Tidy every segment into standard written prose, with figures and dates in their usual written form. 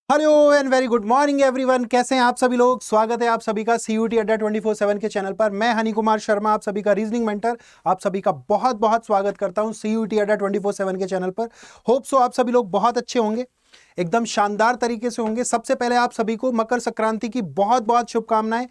Hello and very good morning everyone. कैसे हैं आप सभी लोग। स्वागत है आप सभी का सीयूटी अड्डा 24/7 के चैनल पर। मैं हनी कुमार शर्मा, आप सभी का रीजनिंग मेंटर, आप सभी का बहुत बहुत स्वागत करता हूं सीयूटी अड्डा 24/7 के चैनल पर। होप सो आप सभी लोग बहुत अच्छे होंगे, एकदम शानदार तरीके से होंगे। सबसे पहले आप सभी को मकर संक्रांति की बहुत बहुत शुभकामनाएं।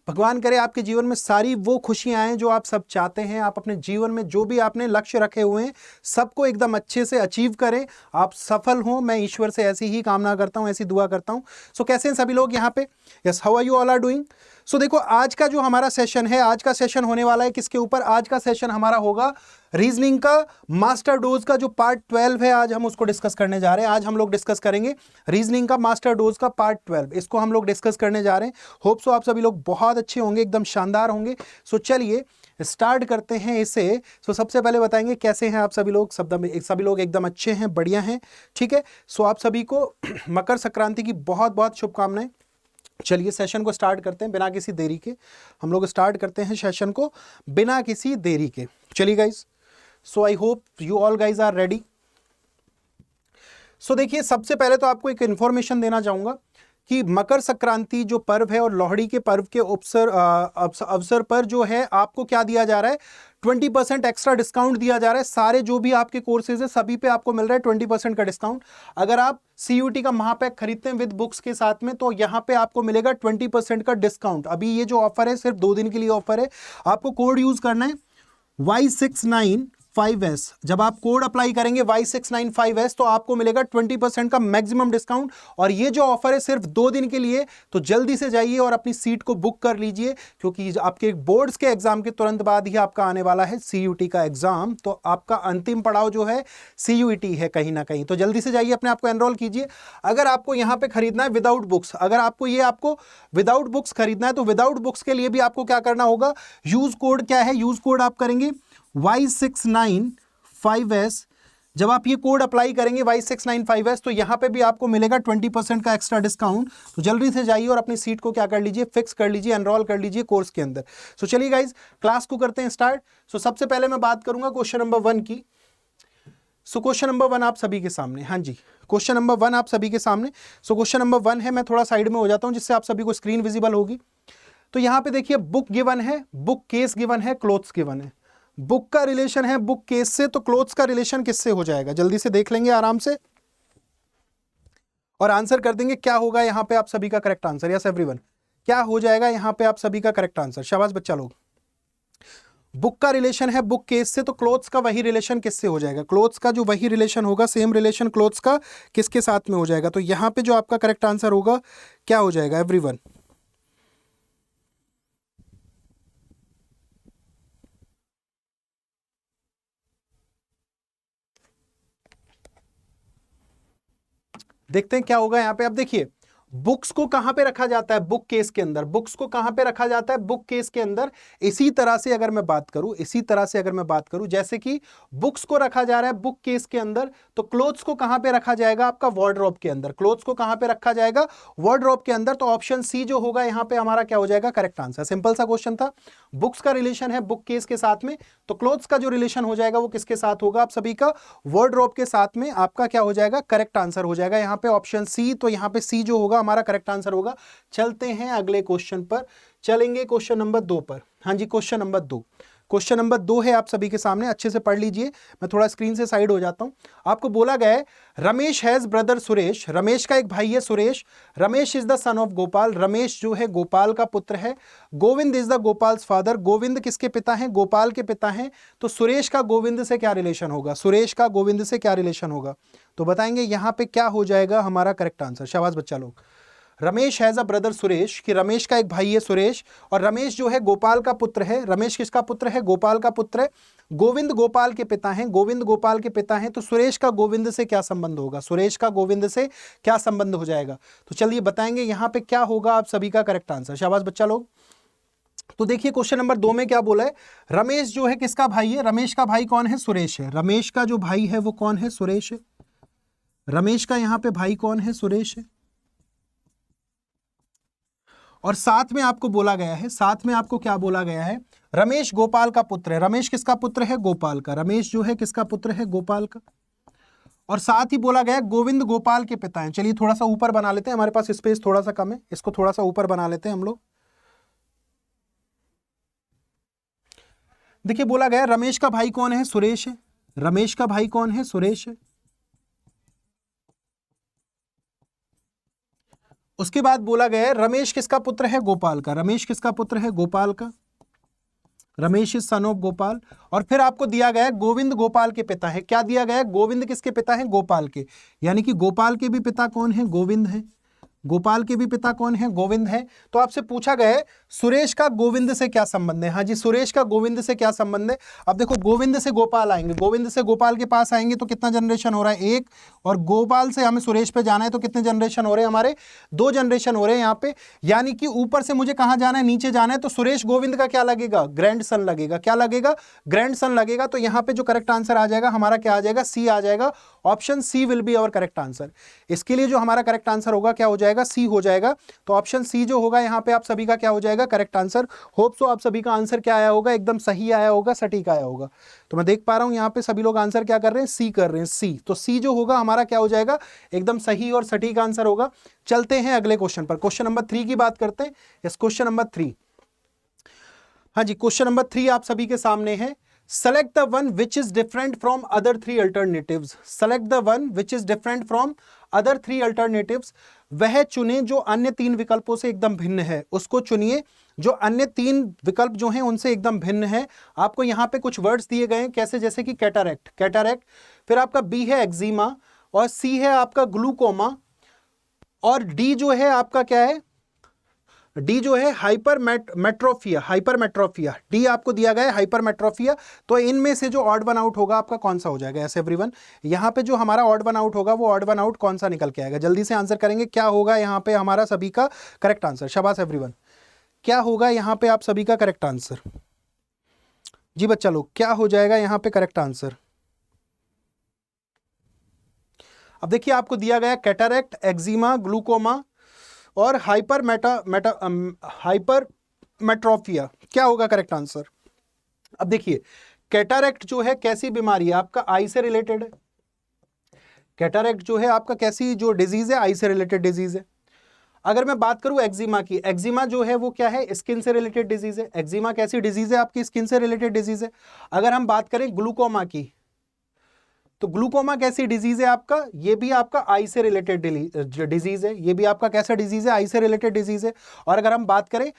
भगवान करे आपके जीवन में सारी वो खुशियां आए जो आप सब चाहते हैं। आप अपने जीवन में जो भी आपने लक्ष्य रखे हुए हैं सबको एकदम अच्छे से अचीव करें, आप सफल हों। मैं ईश्वर से ऐसी ही कामना करता हूं, ऐसी दुआ करता हूं। सो कैसे हैं सभी लोग यहाँ पे। Yes, how are you all are doing. So देखो, आज का जो हमारा सेशन है, आज का सेशन होने वाला है किसके ऊपर। आज का सेशन हमारा होगा रीजनिंग का मास्टर डोज का जो पार्ट 12 है, आज हम उसको डिस्कस करने जा रहे हैं। आज हम लोग डिस्कस करेंगे रीजनिंग का मास्टर डोज का पार्ट 12, इसको हम लोग डिस्कस करने जा रहे हैं। होप सो आप सभी लोग बहुत अच्छे होंगे, एकदम शानदार होंगे। सो चलिए स्टार्ट करते हैं इसे। सो सबसे पहले बताएंगे कैसे हैं आप सभी लोग। सभी लोग एकदम अच्छे हैं, बढ़िया हैं, ठीक है। सो आप सभी को मकर संक्रांति की बहुत बहुत शुभकामनाएं। चलिए सेशन को स्टार्ट करते हैं बिना किसी देरी के। हम लोग स्टार्ट करते हैं सेशन को बिना किसी देरी के। चलिए guys, so I hope you all guys are ready. So देखिए, सबसे पहले तो आपको एक इंफॉर्मेशन देना चाहूंगा कि मकर संक्रांति जो पर्व है और लोहड़ी के पर्व के अवसर पर जो है आपको क्या दिया जा रहा है, 20% एक्स्ट्रा डिस्काउंट दिया जा रहा है। सारे जो भी आपके कोर्सेज है सभी पे आपको मिल रहा है 20% का डिस्काउंट। अगर आप सीयूटी का महापैक खरीदते हैं विद बुक्स के साथ में तो यहां पे आपको मिलेगा 20% का डिस्काउंट। अभी ये जो ऑफर है सिर्फ 2 दिन के लिए ऑफर है। आपको कोड यूज करना है Y695S। जब आप कोड अप्लाई करेंगे Y695S तो आपको मिलेगा 20% का मैक्सिमम डिस्काउंट। और ये जो ऑफर है सिर्फ 2 दिन के लिए, तो जल्दी से जाइए और अपनी सीट को बुक कर लीजिए, क्योंकि आपके बोर्ड्स के एग्जाम के तुरंत बाद ही आपका आने वाला है सीयूटी का एग्जाम। तो आपका अंतिम पड़ाव जो है सीयूटी है कहीं ना कहीं। तो जल्दी से जाइए, अपने आप को एनरोल कीजिए। अगर आपको यहां पे खरीदना है विदाउट बुक्स, अगर आपको विदाउट बुक्स खरीदना है तो विदाउट बुक्स के लिए भी आपको क्या करना होगा, यूज कोड क्या है, यूज कोड आप करेंगे Y695S। जब आप ये कोड अप्लाई करेंगे Y695S तो यहां पे भी आपको मिलेगा 20% का एक्स्ट्रा डिस्काउंट। तो जल्दी से जाइए और अपनी सीट को क्या कर लीजिए, फिक्स कर लीजिए, एनरोल कर लीजिए कोर्स के अंदर। सो चलिए गाइज, क्लास को करते हैं स्टार्ट। सो सबसे पहले मैं बात करूंगा क्वेश्चन नंबर 1 की। सो क्वेश्चन नंबर 1 आप सभी के सामने, हाँ जी, क्वेश्चन नंबर 1 आप सभी के सामने। सो क्वेश्चन नंबर 1 है, मैं थोड़ा साइड में हो जाता हूं जिससे आप सभी को स्क्रीन विजिबल होगी। तो यहां पे देखिए, बुक गिवन है, बुक केस गिवन है, क्लोथ्स गिवन है। बुक का रिलेशन है बुक केस से, तो क्लोथ्स का रिलेशन किससे हो जाएगा, जल्दी से देख लेंगे आराम से और आंसर कर देंगे। क्या होगा यहां पे आप सभी का करेक्ट आंसर। यस एवरीवन, क्या हो जाएगा यहां पे आप सभी का करेक्ट आंसर। शाबाश बच्चा लोग। बुक का रिलेशन है बुक केस से, तो क्लोथ्स का वही रिलेशन किससे हो जाएगा, क्लोथ्स का जो वही रिलेशन होगा, सेम रिलेशन क्लोथ्स का किसके साथ में हो जाएगा। तो यहां पे जो आपका करेक्ट आंसर होगा क्या हो जाएगा एवरीवन। देखते हैं क्या होगा यहाँ पे। अब देखिए, बुक्स को कहां पे रखा जाता है, बुक केस के अंदर। बुक्स को कहां पे रखा जाता है, बुक केस के अंदर। इसी तरह से अगर मैं बात करूं, जैसे कि बुक्स को रखा जा रहा है बुक केस के अंदर, तो क्लोथ्स को कहां पे रखा जाएगा, आपका वार्डरोब के अंदर। क्लोथ्स को कहां पे रखा जाएगा, वार्डरोब के अंदर। तो ऑप्शन सी जो होगा यहां पे हमारा क्या हो जाएगा, करेक्ट आंसर। सिंपल सा क्वेश्चन था। बुक्स का रिलेशन है बुक केस के साथ में, तो क्लोथ्स का जो रिलेशन हो जाएगा वो किसके साथ होगा, आप सभी का वार्डरोब के साथ में। आपका क्या हो जाएगा, करेक्ट आंसर हो जाएगा यहां पे ऑप्शन सी। तो यहां पे सी जो होगा हमारा करेक्ट आंसर होगा। चलते हैं अगले क्वेश्चन पर, चलेंगे क्वेश्चन नंबर 2 पर। हाँ जी, क्वेश्चन नंबर 2। क्वेश्चन नंबर 2 है आप सभी के सामने, अच्छे से पढ़ लीजिए। मैं थोड़ा स्क्रीन से साइड हो जाता हूं। आपको बोला गया है रमेश हैज ब्रदर सुरेश। रमेश का एक भाई है Suresh. Ramesh is the son of Gopal. Ramesh जो है गोपाल का पुत्र है। Govind is the गोपाल्स father. Govind किसके पिता हैं, गोपाल के पिता हैं। तो सुरेश का गोविंद से क्या रिलेशन होगा, सुरेश का गोविंद से क्या रिलेशन होगा। तो बताएंगे यहां पे क्या हो जाएगा हमारा करेक्ट आंसर। शाबाश बच्चा लोग। Ramesh has a brother Suresh, कि रमेश का एक भाई है सुरेश, और रमेश जो है गोपाल का पुत्र है। रमेश किसका पुत्र है, गोपाल का पुत्र है। गोविंद गोपाल के पिता हैं, गोविंद गोपाल के पिता हैं। तो सुरेश का गोविंद से क्या संबंध होगा, सुरेश का गोविंद से क्या संबंध हो जाएगा। तो चलिए बताएंगे यहां पे क्या होगा आप सभी का करेक्ट आंसर। शाबाश बच्चा लोग। तो देखिए क्वेश्चन नंबर 2 में क्या बोला है, रमेश जो है किसका भाई है, रमेश का भाई कौन है, सुरेश है। रमेश का जो भाई है वो कौन है, सुरेश है। रमेश का यहां पे भाई कौन है, सुरेश है। और साथ में आपको बोला गया है, साथ में आपको क्या बोला गया है, रमेश गोपाल का पुत्र है। रमेश किसका पुत्र है, गोपाल का। रमेश जो है किसका पुत्र है, गोपाल का। और साथ ही बोला गया गोविंद गोपाल के पिता हैं। चलिए थोड़ा सा ऊपर बना लेते हैं, हमारे पास स्पेस थोड़ा सा कम है, इसको थोड़ा सा ऊपर बना लेते हैं हम लोग। देखिए बोला गया रमेश का भाई कौन है? सुरेश है। रमेश का भाई कौन है? सुरेश है। उसके बाद बोला गया रमेश किसका पुत्र है? गोपाल का। रमेश किसका पुत्र है? गोपाल का। Ramesh is son of Gopal. और फिर आपको दिया गया गोविंद गोपाल के पिता है। क्या दिया गया? गोविंद किसके पिता है? गोपाल के। यानी कि गोपाल के भी पिता कौन है? गोविंद है। गोपाल के भी पिता कौन है? गोविंद है। तो आपसे पूछा गया है सुरेश का गोविंद से क्या संबंध है? हाँ जी, सुरेश का गोविंद से क्या संबंध है? अब देखो गोविंद से गोपाल आएंगे, गोविंद से गोपाल के पास आएंगे तो कितना जनरेशन हो रहा है? एक। और गोपाल से हमें सुरेश पे जाना है तो कितने जनरेशन हो रहे हैं हमारे? 2 जनरेशन हो रहे हैं यहाँ पे। यानी कि ऊपर से मुझे कहाँ जाना है? नीचे जाना है। तो सुरेश गोविंद का क्या लगेगा? ग्रैंड सन लगेगा। क्या लगेगा? ग्रैंड सन लगेगा। तो यहाँ पे जो करेक्ट आंसर आ जाएगा हमारा क्या आ जाएगा? सी आ जाएगा। Option C will be our correct answer. इसके लिए जो हमारा करेक्ट आंसर होगा क्या हो जाएगा? सी हो जाएगा। तो ऑप्शन सी जो होगा यहाँ पे आप सभी का क्या हो जाएगा? Correct answer. होप सो आप सभी का आंसर क्या आया होगा? एकदम सही आया होगा, सटीक आया होगा। तो मैं देख पा रहा हूं यहाँ पे सभी लोग आंसर क्या कर रहे हैं? सी कर रहे हैं। सी। तो सी जो होगा हमारा क्या हो जाएगा? एकदम सही और सटीक आंसर होगा। चलते हैं अगले क्वेश्चन पर। क्वेश्चन नंबर 3 की बात करते हैं। Yes, question number 3। हाँ जी, क्वेश्चन नंबर 3 आप सभी के सामने है। Select the one which is different from other 3 alternatives. Select the one which is different from other 3 alternatives. वह चुने जो अन्य 3 विकल्पों से एकदम भिन्न है। उसको चुनिए जो अन्य 3 विकल्प जो हैं उनसे एकदम भिन्न है। आपको यहाँ पे कुछ वर्ड्स दिए गए हैं कैसे, जैसे कि कैटरैक्ट, कैटरैक्ट। फिर आपका बी है एक्जिमा, और सी है आपका ग्लूकोमा, और डी जो है आपका क्या है? डी जो है हाइपरमेट्रोफिया, हाइपरमेट्रोफिया। डी आपको दिया गया है हाइपरमेट्रोफिया। तो इनमें से जो ऑड वन आउट होगा आपका कौन सा हो जाएगा? एस एवरीवन, यहाँ पे जो हमारा ऑड वन आउट होगा वो ऑड वन आउट कौन सा निकल के आएगा? जल्दी से आंसर करेंगे। क्या होगा यहाँ पे हमारा सभी का करेक्ट आंसर? शाबाश एवरीवन। क्या होगा यहाँ पे आप सभी का करेक्ट आंसर? जी बच्चा लोग, क्या हो जाएगा यहाँ पे करेक्ट आंसर? अब देखिए आपको दिया गया कैटरैक्ट, एक्जिमा, ग्लूकोमा और हाइपरमेट्रोफिया। क्या होगा करेक्ट आंसर? अब देखिए कैटरैक्ट जो है कैसी बीमारी है? आपका आई से रिलेटेड है। कैटरैक्ट जो है आपका कैसी जो डिजीज है? आई से रिलेटेड डिजीज है। अगर मैं बात करूं एक्जिमा की, एक्जिमा जो है वो क्या है? स्किन से रिलेटेड डिजीज है। एक्जिमा कैसी डिजीज है? आपकी स्किन से रिलेटेड डिजीज है। अगर हम बात करें ग्लूकोमा की, तो ग्लूकोमा कैसी डिजीज है आपका? ये भी आपका आई से रिलेटेड डिजीज है। ये भी आपका कैसा डिजीज है? आई से रिलेटेड डिजीज है। और अगर हम बात करें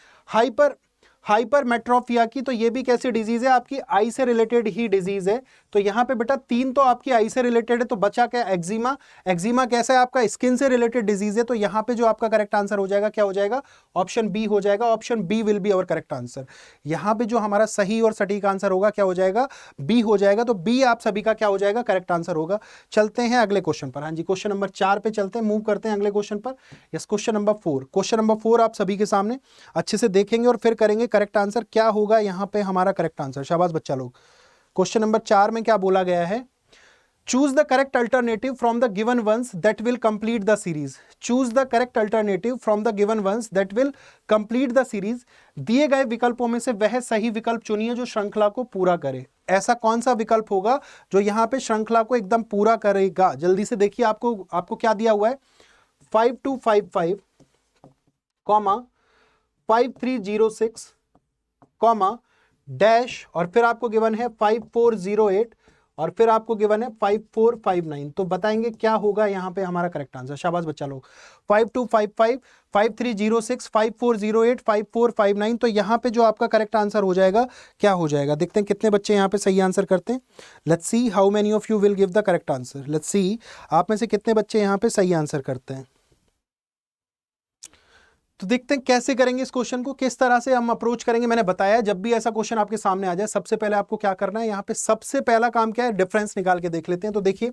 हाइपरमेट्रोफिया की, तो ये भी कैसी डिजीज है? आपकी आई से रिलेटेड ही डिजीज है। तो यहाँ पे बेटा 3 तो आपकी आई से रिलेटेड है, तो बचा क्या? एक्जिमा। एक्जिमा कैसा है आपका? स्किन से रिलेटेड डिजीज है। तो यहाँ पे जो आपका करेक्ट आंसर हो जाएगा क्या हो जाएगा? ऑप्शन बी हो जाएगा। Option B will be our correct answer. यहाँ पे जो हमारा सही और सटीक आंसर होगा क्या हो जाएगा? बी हो जाएगा। तो बी आप सभी का क्या हो जाएगा? करेक्ट आंसर होगा। चलते हैं अगले क्वेश्चन पर। हाँ जी, क्वेश्चन नंबर 4 पे चलते हैं, मूव करते हैं अगले क्वेश्चन पर। Yes, question number 4। Question number 4 आप सभी के सामने अच्छे से देखेंगे और फिर करेंगे करेक्ट आंसर। क्या होगा यहाँ पे हमारा करेक्ट आंसर? शाबाश बच्चा लोग। क्वेश्चन नंबर 4 में क्या बोला गया है? Choose the correct alternative from the given ones that will complete the series. Choose the correct alternative from the given ones that will complete the series. दिए गए विकल्पों में से वह सही विकल्प चुनिए जो श्रृंखला को पूरा करे। ऐसा कौन सा विकल्प होगा जो यहाँ पे श्रृंखला को एकदम पूरा करेगा? जल्दी से देखिए, आपको क्या दिया हुआ है? 5255, 5306, डैश, और फिर आपको गिवन है 5408, और फिर आपको गिवन है 5459। तो बताएंगे क्या होगा यहाँ पे हमारा करेक्ट आंसर? शाबाश बच्चा लोग। 5255, 5306, 5408, 5459। तो यहाँ पे जो आपका करेक्ट आंसर हो जाएगा क्या हो जाएगा? देखते हैं कितने बच्चे यहाँ पे सही आंसर करते हैं। Let's see how many of you will give the correct answer. Let's see आप में से कितने बच्चे यहाँ पे सही आंसर करते हैं। तो देखते हैं कैसे करेंगे इस क्वेश्चन को, किस तरह से हम अप्रोच करेंगे। मैंने बताया जब भी ऐसा क्वेश्चन आपके सामने आ जाए सबसे पहले आपको क्या करना है, यहाँ पे सबसे पहला काम क्या है? डिफरेंस निकाल के देख लेते हैं। तो देखिए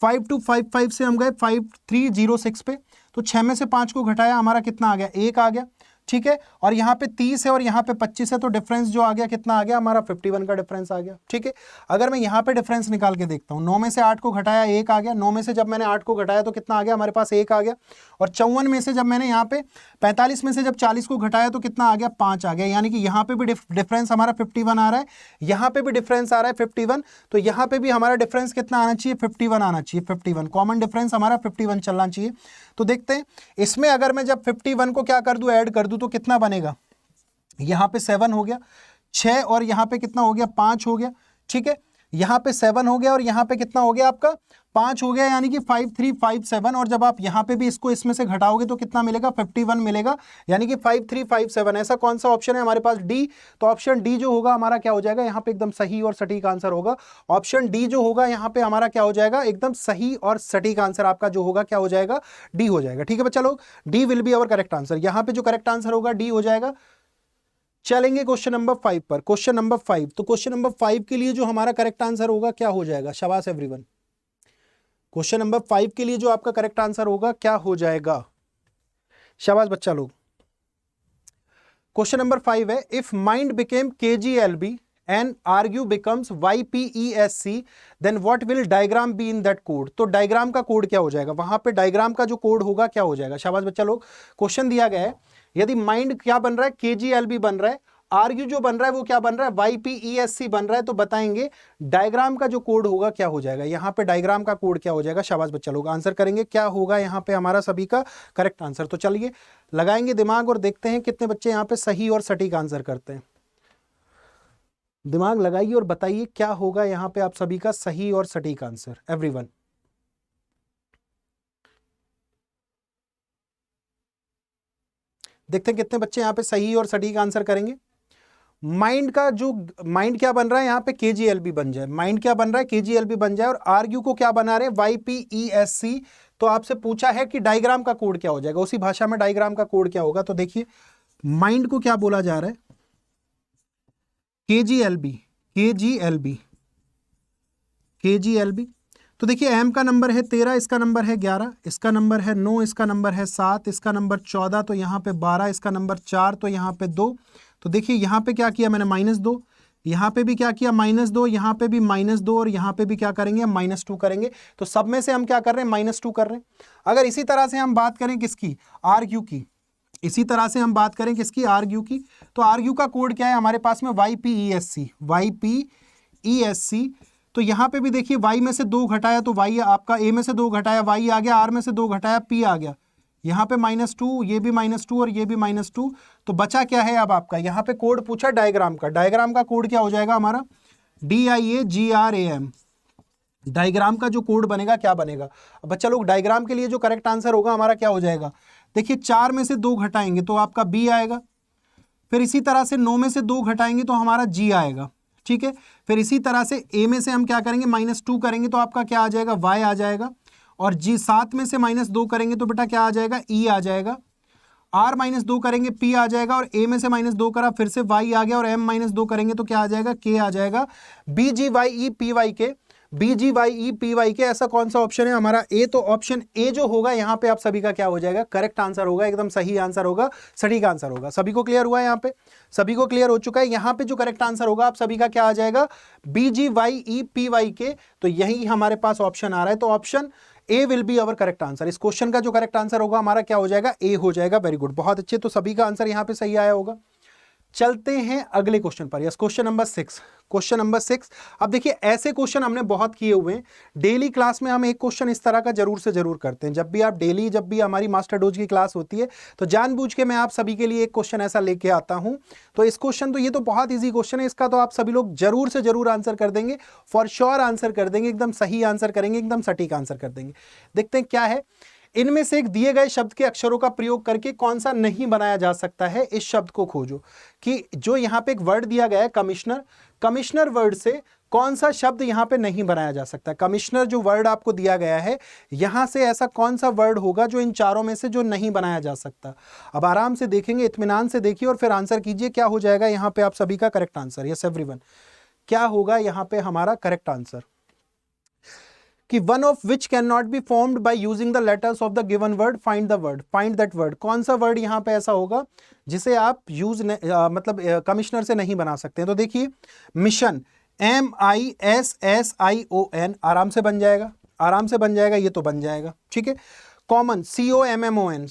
5255 से हम गए 5306 पे, तो 6 में से 5 को घटाया, हमारा कितना आ गया? 1 आ गया। ठीक है, और यहाँ पे 30 है और यहाँ पे 25 है, तो डिफरेंस जो आ गया कितना आ गया हमारा 51 का डिफरेंस आ गया। ठीक है, अगर मैं यहाँ पे डिफरेंस निकाल के देखता हूँ, 9 में से 8 को घटाया 1 आ गया, 9 में से जब मैंने 8 को घटाया तो कितना आ गया हमारे पास 1 आ गया, और 54 में से जब मैंने यहाँ पे 45 में से जब 40 को घटाया तो कितना आ गया 5 आ गया, यानी कि यहाँ पे भी डिफरेंस हमारा 51 आ रहा है, यहाँ पे भी डिफरेंस आ रहा है 51, तो यहाँ पे भी हमारा डिफरेंस कितना आना चाहिए 51 आना चाहिए, 51 कॉमन डिफरेंस हमारा 51 चलना चाहिए। तो देखते हैं इसमें अगर मैं जब 51 को क्या कर दूं ऐड कर दूं तो कितना बनेगा, यहाँ पे 7 हो गया, 6 और यहाँ पे कितना हो गया 5 हो गया। ठीक है, यहाँ पे 7 हो गया और यहाँ पे कितना हो गया आपका 5 हो गया, यानी कि 5357, और जब आप यहाँ पे भी इसको इसमें से घटाओगे तो कितना मिलेगा 51 मिलेगा, यानी कि 5357। ऐसा कौन सा ऑप्शन है हमारे पास डी, तो ऑप्शन डी जो होगा हमारा क्या हो जाएगा यहाँ पे एकदम सही और सटीक आंसर होगा। ऑप्शन डी जो होगा यहाँ पे हमारा क्या हो जाएगा एकदम सही और सटीक आंसर आपका जो होगा क्या हो जाएगा डी हो जाएगा। ठीक है बच्चा लोग, D will be our correct answer, यहाँ पे जो करेक्ट आंसर होगा डी हो जाएगा। चलेंगे क्वेश्चन नंबर 5 पर, क्वेश्चन नंबर 5, तो क्वेश्चन नंबर 5 के लिए जो हमारा करेक्ट आंसर होगा क्या हो जाएगा, शाबाश एवरीवन। क्वेश्चन नंबर 5 के लिए जो आपका करेक्ट आंसर होगा क्या हो जाएगा, शाबाश बच्चा लोग। क्वेश्चन नंबर 5 है, if mind became KGLB and argue becomes YPESC then what will diagram be in that code। तो डायग्राम का कोड क्या हो जाएगा, वहां पे डायग्राम का जो कोड होगा क्या हो जाएगा, शाबाश बच्चा लोग। क्वेश्चन दिया गया है, यदि माइंड क्या बन रहा है KGLB बन रहा है, आर्ग्यू जो बन रहा है वो क्या बन रहा है YPESC बन रहा है, तो बताएंगे डायग्राम का जो कोड होगा क्या हो जाएगा, यहाँ पे डायग्राम का कोड क्या हो जाएगा, शाबाश बच्चा लोग आंसर करेंगे क्या होगा यहाँ पे हमारा सभी का करेक्ट आंसर। तो चलिए लगाएंगे दिमाग और देखते हैं कितने बच्चे यहाँ पे सही और सटीक आंसर करते हैं। दिमाग लगाइए और बताइए क्या होगा यहाँ पे आप सभी का सही और सटीक आंसर, एवरीवन। देखते हैं कितने बच्चे यहाँ पे सही और सटीक आंसर करेंगे। माइंड का जो माइंड क्या बन रहा है यहाँ पे KGLB बन जाए, माइंड क्या बन रहा है KGLB बन जाए, और आर्ग्यू को क्या बना रहे हैं YPESC। तो आपसे पूछा है कि डायग्राम का कोड क्या हो जाएगा, उसी भाषा में डायग्राम का कोड क्या होगा। तो देखिए माइंड को क्या बोला जा रहा है KGLB। तो देखिए m का नंबर है 13, इसका नंबर है 11, इसका नंबर है 9, इसका नंबर है 7, इसका नंबर 14, तो यहाँ पे 12, इसका नंबर 4, तो यहाँ पे 2। तो देखिए यहाँ पे क्या किया मैंने -2, यहाँ पे भी क्या किया -2, यहाँ पे भी -2, और यहाँ पे भी क्या करेंगे हम -2 करेंगे। तो सब में से हम क्या कर रहे हैं -2 कर रहे हैं। अगर इसी तरह से हम बात करें किसकी, आर्ग्यू की, इसी तरह से हम बात करें किसकी, आर्ग्यू की, तो आर्ग्यू का कोड क्या है हमारे पास में YPESC। तो यहाँ पे भी देखिए y में से 2 घटाया तो y आपका, a में से 2 घटाया y आ गया, r में से 2 घटाया p आ गया, यहाँ पे -2, ये भी -2 और ये भी -2। तो बचा क्या है अब आपका, यहाँ पे कोड पूछा डायग्राम का, डायग्राम का कोड क्या हो जाएगा हमारा DIAGRAM। डायग्राम का जो कोड बनेगा क्या बनेगा बच्चा लोग, डायग्राम के लिए जो करेक्ट आंसर होगा हमारा क्या हो जाएगा, देखिए 4 में से 2 घटाएंगे तो आपका B आएगा, फिर इसी तरह से 9 में से 2 घटाएंगे तो हमारा G आएगा। ठीक है, फिर इसी तरह से A में से हम क्या करेंगे -2 करेंगे तो आपका क्या आ जाएगा Y आ जाएगा, और G 7 में से -2 करेंगे तो बेटा क्या आ जाएगा E आ जाएगा, R -2 करेंगे P आ जाएगा, और A में से -2 करा फिर से Y आ गया, और M -2 करेंगे तो क्या आ जाएगा K आ जाएगा। BGYEPY के ऐसा कौन सा ऑप्शन है हमारा ए, तो ऑप्शन ए जो होगा यहाँ पे आप सभी का क्या हो जाएगा करेक्ट आंसर होगा, एकदम सही आंसर होगा, सटीक आंसर होगा। सभी को क्लियर हुआ है, यहाँ पे सभी को क्लियर हो चुका है। यहाँ पे जो करेक्ट आंसर होगा आप सभी का क्या आ जाएगा BGYEPY। तो यही हमारे पास ऑप्शन आ रहा है, तो option A will be our correct answer. इस क्वेश्चन का जो करेक्ट आंसर होगा हमारा क्या हो जाएगा ए हो जाएगा। वेरी गुड, बहुत अच्छे, तो सभी का आंसर यहाँ पे सही आया होगा। चलते हैं अगले क्वेश्चन पर, yes question number 6। Question number 6, अब देखिए ऐसे क्वेश्चन हमने बहुत किए हुए हैं डेली क्लास में। हम एक क्वेश्चन इस तरह का जरूर से जरूर करते हैं, जब भी आप डेली, जब भी हमारी मास्टर डोज की क्लास होती है तो जानबूझ के मैं आप सभी के लिए एक क्वेश्चन ऐसा लेके आता हूं। तो इस क्वेश्चन, तो ये तो बहुत ईजी क्वेश्चन है, इसका तो आप सभी लोग जरूर से जरूर आंसर कर देंगे, फॉर श्योर आंसर कर देंगे, एकदम सही आंसर करेंगे, एकदम सटीक आंसर कर देंगे। देखते हैं क्या है, इनमें से एक दिए गए शब्द के अक्षरों का प्रयोग करके कौन सा नहीं बनाया जा सकता है, इस शब्द को खोजो। कि जो यहाँ पे एक वर्ड दिया गया है कमिश्नर, कमिश्नर वर्ड से कौन सा शब्द यहाँ पे नहीं बनाया जा सकता। कमिश्नर जो वर्ड आपको दिया गया है, यहां से ऐसा कौन सा वर्ड होगा जो इन चारों में से जो नहीं बनाया जा सकता। अब आराम से देखेंगे, इत्मीनान से देखिए और फिर आंसर कीजिए क्या हो जाएगा यहाँ पे आप सभी का करेक्ट आंसर। यस एवरीवन, क्या होगा यहाँ पे हमारा करेक्ट आंसर। कि one of which can not be formed by using the letters of the given word, find the word, find that word. कौन सा वर्ड यहां पे ऐसा होगा जिसे आप यूज मतलब कमिश्नर से नहीं बना सकते हैं? तो देखिए मिशन, MISSION, आराम से बन जाएगा, आराम से बन जाएगा, ये तो बन जाएगा, ठीक है। कॉमन, COMMON,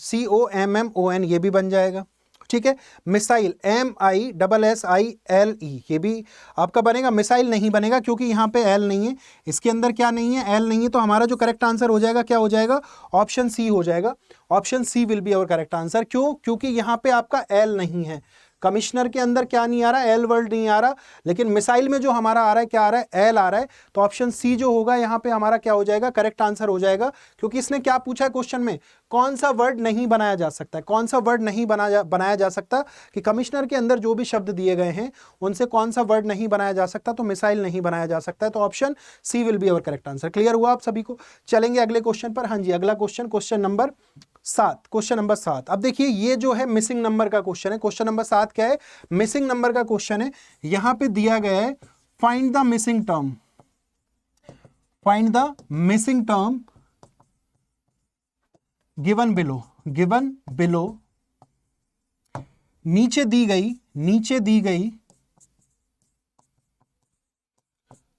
ये भी बन जाएगा, ठीक है। मिसाइल, MISSILE, ये भी आपका बनेगा। मिसाइल नहीं बनेगा क्योंकि यहाँ पे एल नहीं है, इसके अंदर क्या नहीं है, एल नहीं है, तो हमारा जो करेक्ट आंसर हो जाएगा क्या हो जाएगा, ऑप्शन सी हो जाएगा। Option C will be our correct answer. क्यों? क्योंकि यहाँ पे आपका एल नहीं है, कमिश्नर के अंदर क्या नहीं आ रहा है, एल वर्ड नहीं आ रहा, लेकिन मिसाइल में जो हमारा आ रहा है क्या आ रहा है, एल आ रहा है। तो ऑप्शन सी जो होगा यहाँ पे हमारा क्या हो जाएगा, करेक्ट आंसर हो जाएगा। क्योंकि इसने क्या पूछा है क्वेश्चन में, कौन सा वर्ड नहीं बनाया जा सकता है, कौन सा वर्ड नहीं बनाया जा सकता, कि कमिश्नर के अंदर जो भी शब्द दिए गए हैं उनसे कौन सा वर्ड नहीं बनाया जा सकता, तो मिसाइल नहीं बनाया जा सकता है। तो option C will be our correct answer. Clear हुआ आप सभी को? चलेंगे अगले क्वेश्चन पर। हाँ जी, अगला question, question number 7, question number 7। अब देखिए ये जो है मिसिंग नंबर का क्वेश्चन है। क्वेश्चन नंबर 7 क्या है, मिसिंग नंबर का क्वेश्चन है। यहां पे दिया गया है find the missing term, find the missing term given below, given below, नीचे दी गई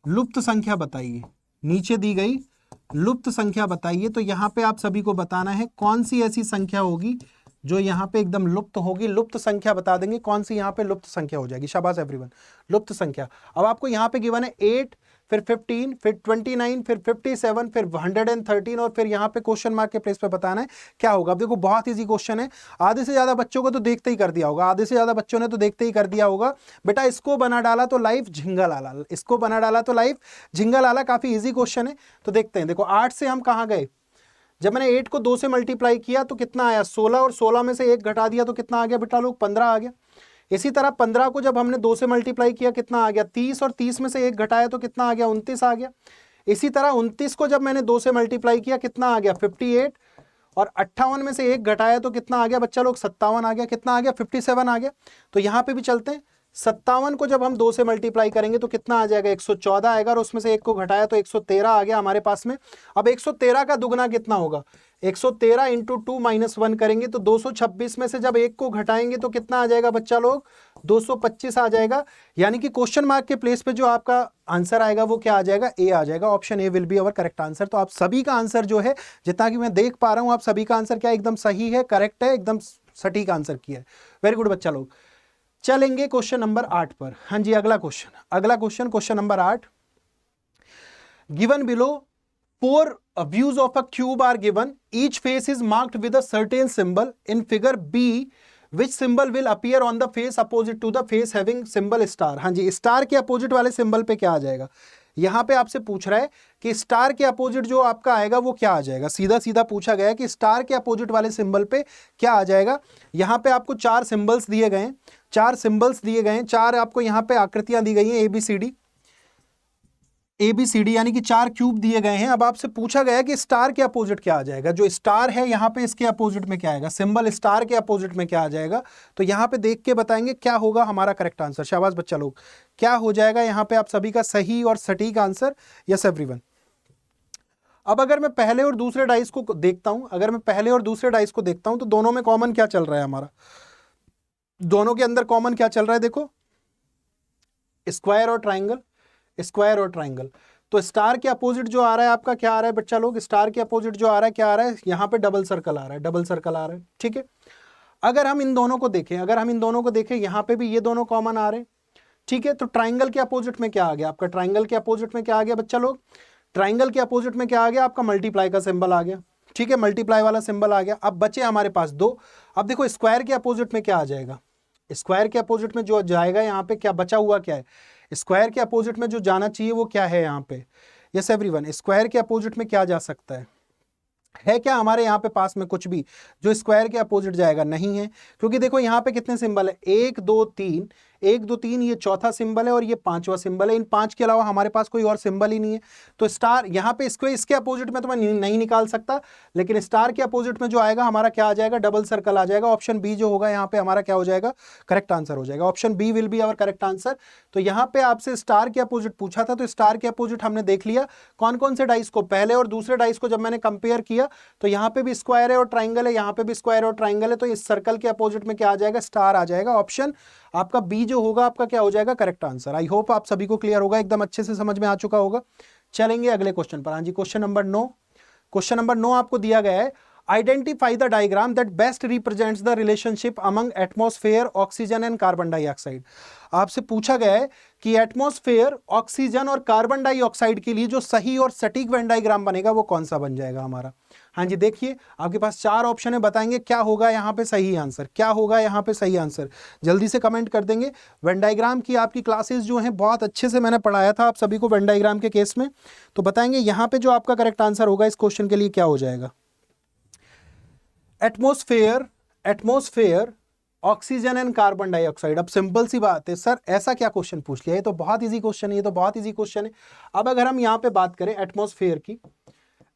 लुप्त संख्या बताइए, नीचे दी गई लुप्त संख्या बताइए। तो यहां पे आप सभी को बताना है कौन सी ऐसी संख्या होगी जो यहां पे एकदम लुप्त होगी। लुप्त संख्या बता देंगे कौन सी यहां पे लुप्त संख्या हो जाएगी। शाबाश एवरीवन, लुप्त संख्या। अब आपको यहां पे गिवन है 8, फिर 15, फिर 29, फिर 57, फिर 113 और फिर यहां पे क्वेश्चन मार्क के प्लेस पे बताना है क्या होगा। अब देखो बहुत इजी क्वेश्चन है, आधे से ज्यादा बच्चों को तो देखते ही कर दिया होगा, आधे से ज्यादा बच्चों ने तो देखते ही कर दिया होगा। बेटा इसको बना डाला तो लाइफ झिंगा लाला, इसको बना डाला तो लाइफ झिंगा लाला। काफी इजी क्वेश्चन है। तो देखते हैं, देखो 8 से हम कहां गए, जब मैंने 8 को 2 से मल्टीप्लाई किया तो कितना आया 16, और 16 में से 1 घटा दिया तो कितना आ गया बेटा लोग, 15 आ गया। इसी तरह 15 को जब हमने 2 से मल्टीप्लाई किया कितना आ गया 30, और 30 में से 1 घटाया तो कितना आ गया 29 आ गया। इसी तरह 29 को जब मैंने 2 से मल्टीप्लाई किया कितना आ गया 58, और 58 में से 1 घटाया तो कितना आ गया बच्चा लोग 57 आ गया। कितना आ गया 57 आ गया। तो यहां पे भी चलते हैं, 57 को जब हम 2 से मल्टीप्लाई करेंगे तो कितना आ जाएगा 114 आएगा, और उसमें से 1 को घटाया तो 113 आ गया हमारे पास में। अब 113 का दुगना कितना होगा, 113 इंटू 2 माइनस 1 करेंगे तो 226 में से जब 1 को घटाएंगे तो कितना आ जाएगा बच्चा लोग 225 आ जाएगा। यानी कि क्वेश्चन मार्क के प्लेस पे जो आपका आंसर आएगा वो क्या आ जाएगा, ए आ जाएगा। Option A will be our correct answer. तो आप सभी का आंसर जो है, जितना कि मैं देख पा रहा हूं, आप सभी का आंसर क्या एकदम सही है, करेक्ट है, एकदम सटीक आंसर किया है। वेरी गुड बच्चा लोग। चलेंगे क्वेश्चन नंबर 8 पर। हाँ जी, अगला question, question number 8। Given below 4 views of a cube are given. Each face is marked with a certain symbol. In figure B, which symbol will appear on the face opposite to the face having symbol star? हाँ जी, star के opposite वाले symbol पे क्या आ जाएगा। यहां पे आपसे पूछ रहा है कि स्टार के अपोजिट जो आपका आएगा वो क्या आ जाएगा। सीधा सीधा पूछा गया है कि स्टार के अपोजिट वाले सिंबल पे क्या आ जाएगा। यहां पे आपको 4 सिंबल्स दिए गए हैं, 4 सिंबल्स दिए गए हैं, 4 आपको यहां पे आकृतियां दी गई हैं, ABCD यानी कि 4 क्यूब दिए गए हैं। अब आपसे पूछा गया कि स्टार के अपोजिट क्या आ जाएगा। जो स्टार है यहाँ पे इसके अपोजिट में क्या आएगा, सिंबल स्टार के अपोजिट में क्या आ जाएगा। तो यहाँ पे देख के बताएंगे क्या होगा हमारा करेक्ट आंसर। शाबाश बच्चा लोग, क्या हो जाएगा यहाँ पे आप सभी का सही और सटीक आंसर। Yes everyone. अब अगर मैं पहले और दूसरे डाइस को देखता हूं, तो दोनों में कॉमन क्या चल रहा है हमारा, दोनों के अंदर कॉमन क्या चल रहा है। देखो स्क्वायर और ट्राइंगल। तो स्टार के अपोजिट जो आ रहा है आपका क्या आ रहा है बच्चा लोग, स्टार के अपोजिट जो आ रहा है क्या आ रहा है, यहाँ पे डबल सर्कल आ रहा है, ठीक है। अगर हम इन दोनों को देखें, यहाँ पे भी ये दोनों कॉमन आ रहे हैं, ठीक है। तो ट्राइंगल के अपोजिट में क्या आ गया आपका, ट्राइंगल के अपोजिट में क्या आ गया बच्चा लोग, ट्राइंगल के अपोजिट में क्या आ गया आपका, मल्टीप्लाई का सिंबल आ गया, ठीक है, मल्टीप्लाई वाला सिंबल आ गया। अब बचे हमारे पास 2। अब देखो स्क्वायर के अपोजिट में क्या आ जाएगा, स्क्वायर के अपोजिट में जो जाएगा यहाँ पे क्या बचा हुआ क्या है, स्क्वायर के अपोजिट में जो जाना चाहिए वो क्या है यहाँ पे। यस एवरीवन, स्क्वायर के अपोजिट में क्या जा सकता है क्या हमारे यहाँ पे पास में कुछ भी जो स्क्वायर के अपोजिट जाएगा, नहीं है। क्योंकि देखो यहाँ पे कितने सिंबल है, 1 2 3, 1 2 3 ये चौथा सिंबल है और ये पांचवा सिंबल है। इन 5 के अलावा हमारे पास कोई और सिंबल ही नहीं है। तो स्टार यहाँ पे इसके अपोजिट में तो मैं नहीं निकाल सकता, लेकिन स्टार के अपोजिट में जो आएगा हमारा क्या आ जाएगा, डबल सर्कल आ जाएगा। ऑप्शन बी जो होगा यहाँ पे हमारा क्या हो जाएगा, करेक्ट आंसर हो जाएगा। Option B will be our correct answer. तो यहाँ पे आपसे स्टार के अपोजिट पूछा था, तो स्टार के अपोजिट हमने देख लिया कौन कौन से डाइस को, पहले और दूसरे डाइस को जब मैंने कंपेयर किया तो यहाँ पे भी स्क्वायर है और ट्राइंगल है, यहाँ पे भी स्क्वायर और ट्राइंगल है, तो इस सर्कल के अपोजिट में क्या आ जाएगा, स्टार आ जाएगा। ऑप्शन आपका बी जो होगा आपका क्या हो जाएगा, करेक्ट आंसर। आई होप आप सभी को क्लियर होगा, एकदम अच्छे से समझ में आ चुका होगा। चलेंगे अगले क्वेश्चन पर। हाँ जी, क्वेश्चन नंबर 9। क्वेश्चन नंबर 9 आपको दिया गया है, identify the diagram that best represents the relationship among atmosphere, oxygen and carbon dioxide. आपसे पूछा गया है कि एटमॉस्फेयर, ऑक्सीजन और कार्बन डाइऑक्साइड के लिए जो सही और सटीक वेन डायग्राम बनेगा वो कौन सा बन जाएगा हमारा। हाँ जी, देखिए आपके पास 4 ऑप्शन है, बताएंगे क्या होगा यहाँ पे सही आंसर, क्या होगा यहाँ पे सही आंसर, जल्दी से कमेंट कर देंगे। वेन डायग्राम की आपकी क्लासेस जो हैं बहुत अच्छे से मैंने पढ़ाया था आप सभी को वेन डायग्राम के केस में, तो बताएंगे यहाँ पे जो आपका करेक्ट आंसर होगा इस क्वेश्चन के लिए क्या हो जाएगा। Atmosphere, oxygen and carbon dioxide. अब सिंपल सी बात है सर, ऐसा क्या क्वेश्चन पूछ लिया, ये तो बहुत इजी क्वेश्चन है, ये तो बहुत इजी क्वेश्चन है। अब अगर हम यहाँ पे बात करें एटमॉस्फेयर की,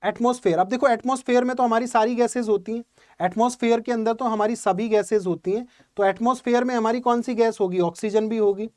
एटमॉस्फेयर, अब देखो एटमॉस्फेयर में तो हमारी सारी गैसेज होती हैं, एटमॉस्फेयर के अंदर तो हमारी सभी गैसेज होती हैं, तो एटमॉस्फेयर में हमारी कौन सी गैस होगी, ऑक्सीजन भी होगी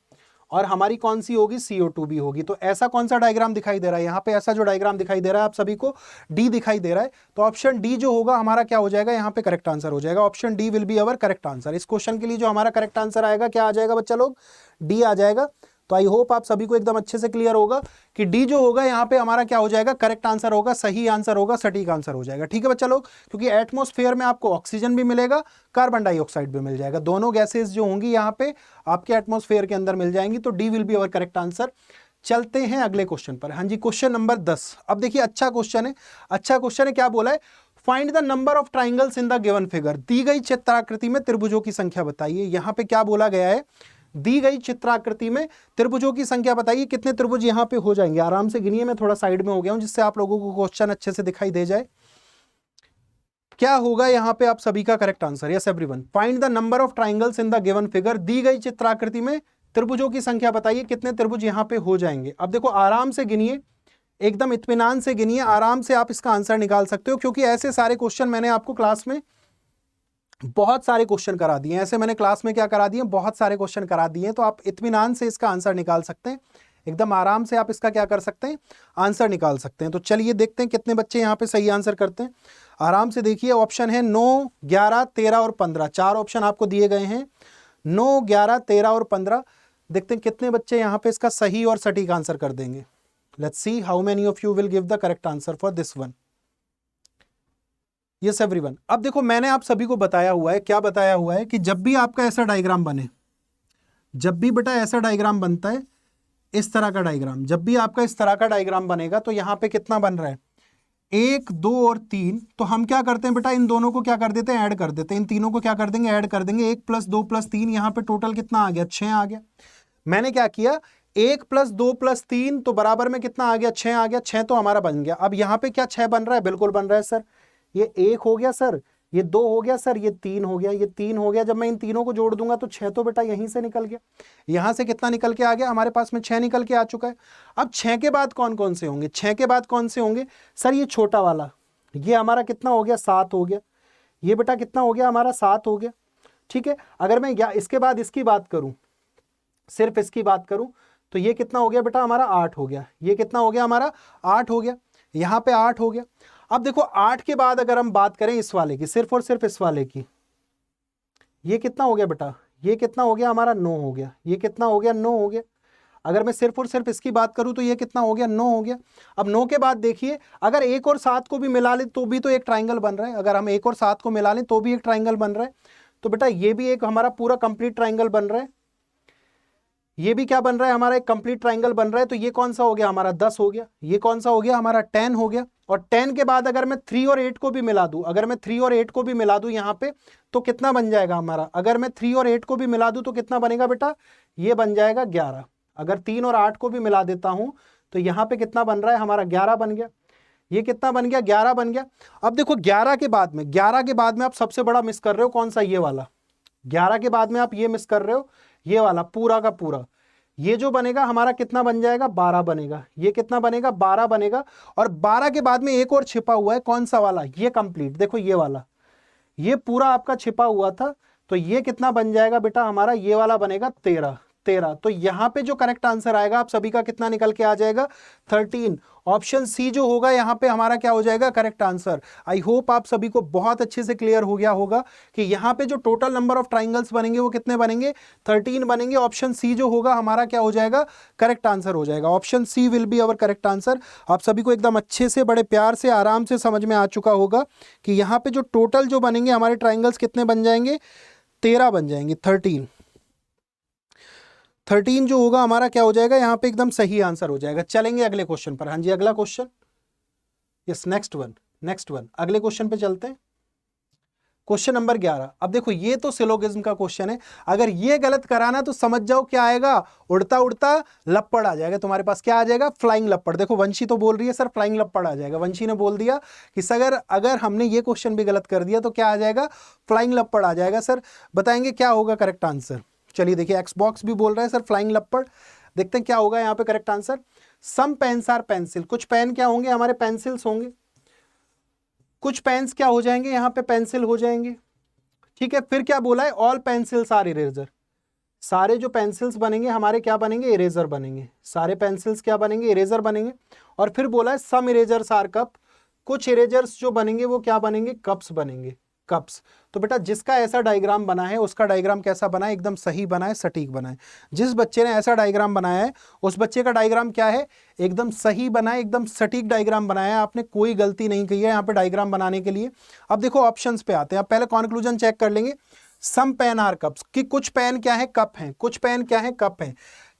और हमारी कौन सी होगी, CO2 भी होगी। तो ऐसा कौन सा डायग्राम दिखाई दे रहा है यहाँ पे, ऐसा जो डायग्राम दिखाई दे रहा है आप सभी को, डी दिखाई दे रहा है। तो ऑप्शन डी जो होगा हमारा क्या हो जाएगा, यहाँ पे करेक्ट आंसर हो जाएगा। Option D will be our correct answer. इस क्वेश्चन के लिए जो हमारा करेक्ट आंसर आएगा क्या आ जाएगा बच्चा लोग, डी आ जाएगा। तो आई होप आप सभी को एकदम अच्छे से क्लियर होगा कि डी जो होगा यहाँ पे हमारा क्या हो जाएगा, करेक्ट आंसर होगा, सही आंसर होगा, सटीक आंसर हो जाएगा। ठीक है बच्चा लोग, क्योंकि एटमॉस्फेयर में आपको ऑक्सीजन भी मिलेगा, कार्बन डाइऑक्साइड भी मिल जाएगा, दोनों गैसेस जो होंगी यहाँ पे आपके एटमॉस्फेयर के अंदर मिल जाएंगी। तो D will be our correct answer. चलते हैं अगले क्वेश्चन पर। हाँ जी, क्वेश्चन नंबर 10। अब देखिए अच्छा क्वेश्चन है, अच्छा क्वेश्चन है। क्या बोला है, find the number of triangles in the given figure. दी गई चित्राकृति में त्रिभुजों की संख्या बताइए। यहाँ पे क्या बोला गया है, दी गई चित्राकृति में त्रिभुजों की संख्या बताइए, कितने त्रिभुज यहाँ पे हो जाएंगे। आराम से गिनिए, मैं थोड़ा साइड में हो गया हूं जिससे आप लोगों को क्वेश्चन अच्छे से दिखाई दे जाए। क्या होगा यहाँ पे आप सभी का correct answer. Yes everyone, find the number of triangles in the given figure. दी गई चित्राकृति में त्रिभुजों की संख्या बताइए, कितने त्रिभुज यहाँ पे हो जाएंगे। अब देखो आराम से गिनिए, एकदम इत्मीनान से गिनिए, आराम से आप इसका आंसर निकाल सकते हो, क्योंकि ऐसे सारे क्वेश्चन मैंने आपको क्लास में बहुत सारे क्वेश्चन करा दिए, ऐसे मैंने क्लास में क्या करा दिए, बहुत सारे क्वेश्चन करा दिए, तो आप इत्मीनान से इसका आंसर निकाल सकते हैं, एकदम आराम से आप इसका क्या कर सकते हैं, आंसर निकाल सकते हैं। तो चलिए देखते हैं कितने बच्चे यहाँ पे सही आंसर करते हैं। आराम से देखिए, ऑप्शन है 9, 11, 13 और 15। 4 ऑप्शन आपको दिए गए हैं, 9, 11, 13 और 15। देखते हैं कितने बच्चे यहाँ पे इसका सही और सटीक आंसर कर देंगे। Let's see how many of you will give the correct answer for this one. Yes everyone, अब देखो मैंने आप सभी को बताया हुआ है, क्या बताया हुआ है कि जब भी आपका ऐसा डायग्राम बने, जब भी बेटा ऐसा डायग्राम बनता है, इस तरह का डायग्राम, जब भी आपका इस तरह का डायग्राम बनेगा तो यहाँ पे कितना बन रहा है, 1, 2 और 3। तो हम क्या करते हैं बेटा, इन दोनों को क्या कर देते हैं, ऐड कर देते हैं, इन तीनों को क्या कर देंगे, ऐड कर देंगे। 1 + 2 + 3, यहाँ पे टोटल कितना आ गया, 6 आ गया। मैंने क्या किया, 1 + 2 + 3 तो बराबर में कितना आ गया, 6 आ गया। 6 तो हमारा बन गया। अब यहाँ पे क्या 6 बन रहा है, बिल्कुल बन रहा है सर। ये 1 हो गया सर, ये 2 हो गया सर, ये 3 हो गया, ये 3 हो गया। जब मैं इन तीनों को जोड़ दूंगा तो 6 तो बेटा यहीं से निकल गया। यहां से कितना निकल के आ गया, हमारे पास में 6 निकल के आ चुका है। अब 6 के बाद कौन कौन से होंगे, 6 के बाद कौन से होंगे सर, ये छोटा वाला, ये हमारा कितना हो गया, 7 हो गया। ये बेटा कितना हो गया हमारा, 7 हो गया। ठीक है, अगर मैं इसके बाद इसकी बात करूं, सिर्फ इसकी बात करूं, तो ये कितना हो गया बेटा हमारा, 8 हो गया। ये कितना हो गया हमारा, 8 हो गया। यहाँ पे 8 हो गया। अब देखो 8 के बाद अगर हम बात करें इस वाले की, सिर्फ और सिर्फ इस वाले की, ये कितना हो गया बेटा, ये कितना हो गया हमारा, 9 हो गया। ये कितना हो गया, 9 हो गया। अगर मैं सिर्फ और सिर्फ इसकी बात करूं तो ये कितना हो गया, 9 हो गया। अब 9 के बाद देखिए, अगर 1 और 7 को भी मिला लें तो भी तो एक ट्राइंगल बन रहा है। अगर हम 1 और 7 को मिला लें तो भी एक ट्राइंगल बन रहा है। तो बेटा ये भी एक हमारा पूरा कंप्लीट ट्राइंगल बन रहा है। ये भी क्या बन रहा है, हमारा एक कंप्लीट ट्राइंगल बन रहा है। तो ये कौन सा हो गया हमारा, 10 हो गया। ये कौन सा हो गया हमारा, 10 हो गया। और 10 के बाद अगर मैं 3 और 8 को भी मिला दूं, अगर मैं 3 और 8 को भी मिला दूं यहाँ पे, तो कितना बन जाएगा हमारा, अगर मैं 3 और 8 को भी मिला दूं तो कितना बनेगा बेटा, ये बन जाएगा 11। अगर 3 और 8 को भी मिला देता हूं तो यहाँ पे कितना बन रहा है हमारा, 11 बन गया। ये कितना बन गया, 11 बन गया। अब देखो 11 के बाद में, 11 के बाद में आप सबसे बड़ा मिस कर रहे हो कौन सा, ये वाला। 11 के बाद में आप ये मिस कर रहे हो, ये वाला पूरा का पूरा, ये जो बनेगा हमारा कितना बन जाएगा 12 बनेगा, ये कितना बनेगा 12 बनेगा। और 12 के बाद में एक और छिपा हुआ है, कौन सा वाला, ये कंप्लीट, देखो ये वाला, ये पूरा आपका छिपा हुआ था, तो ये कितना बन जाएगा बेटा हमारा, ये वाला बनेगा 13। तो यहां पे जो करेक्ट आंसर आएगा आप सभी का कितना निकल के आ जाएगा 13। ऑप्शन सी जो होगा यहां पे हमारा क्या हो जाएगा करेक्ट आंसर। आई होप आप सभी को बहुत अच्छे से क्लियर हो गया होगा कि यहां पे जो टोटल नंबर ऑफ ट्राइंगल्स बनेंगे वो कितने बनेंगे 13 बनेंगे। ऑप्शन सी जो होगा हमारा क्या हो जाएगा करेक्ट आंसर हो जाएगा। Option C will be our correct answer. आप सभी को एकदम अच्छे से बड़े प्यार से आराम से समझ में आ चुका होगा कि यहां पे जो टोटल जो बनेंगे हमारे ट्राइंगल्स कितने बन जाएंगे 13 बन जाएंगे। 13 जो होगा हमारा क्या हो जाएगा यहां पे एकदम सही आंसर हो जाएगा। चलेंगे अगले क्वेश्चन पर। हाँ जी अगला क्वेश्चन, यस नेक्स्ट वन अगले क्वेश्चन पे चलते हैं। Question number 11। अब देखो ये तो सिलोगिज्म का क्वेश्चन है, अगर ये गलत कराना तो समझ जाओ क्या आएगा, उड़ता उड़ता लप्पड़ आ जाएगा तुम्हारे पास। क्या आ जाएगा फ्लाइंग लप्पड़। देखो वंशी तो बोल रही है सर फ्लाइंग लप्पड़ आ जाएगा, वंशी ने बोल दिया कि सर अगर हमने ये क्वेश्चन भी गलत कर दिया तो क्या आ जाएगा फ्लाइंग लप्पड़ आ जाएगा। सर बताएंगे क्या होगा करेक्ट आंसर। चलिए देखिए एक्सबॉक्स भी बोल रहा है सर फ्लाइंग लप्पड़, देखते हैं क्या होगा यहाँ पे correct answer. Some pens are pencil, कुछ पेन क्या होंगे हमारे पेंसिल्स होंगे, कुछ पेन्स क्या हो जाएंगे यहाँ पे पेंसिल हो जाएंगे। ठीक है, फिर क्या बोला है ऑल पेंसिल्स आर इरेजर, सारे जो पेंसिल्स बनेंगे हमारे क्या बनेंगे इरेजर बनेंगे, सारे पेंसिल्स क्या बनेंगे इरेजर बनेंगे। और फिर बोला है सम इरेजर्स आर कप, कुछ इरेजर्स जो बनेंगे वो क्या बनेंगे कप्स बनेंगे, कप्स। तो बेटा जिसका ऐसा डायग्राम बना है उसका डायग्राम कैसा बना है एकदम सही बना है सटीक बना है। जिस बच्चे ने ऐसा डायग्राम बनाया है उस बच्चे का डायग्राम क्या है एकदम सही बना है, एकदम सटीक डायग्राम बनाया है, आपने कोई गलती नहीं की है यहाँ पे डायग्राम बनाने के लिए। अब देखो ऑप्शंस पे आते हैं, अब पहले कंक्लूजन चेक कर लेंगे। सम पेन आर कप्स, कि कुछ पेन क्या है कप हैं, कुछ पेन क्या है कप हैं।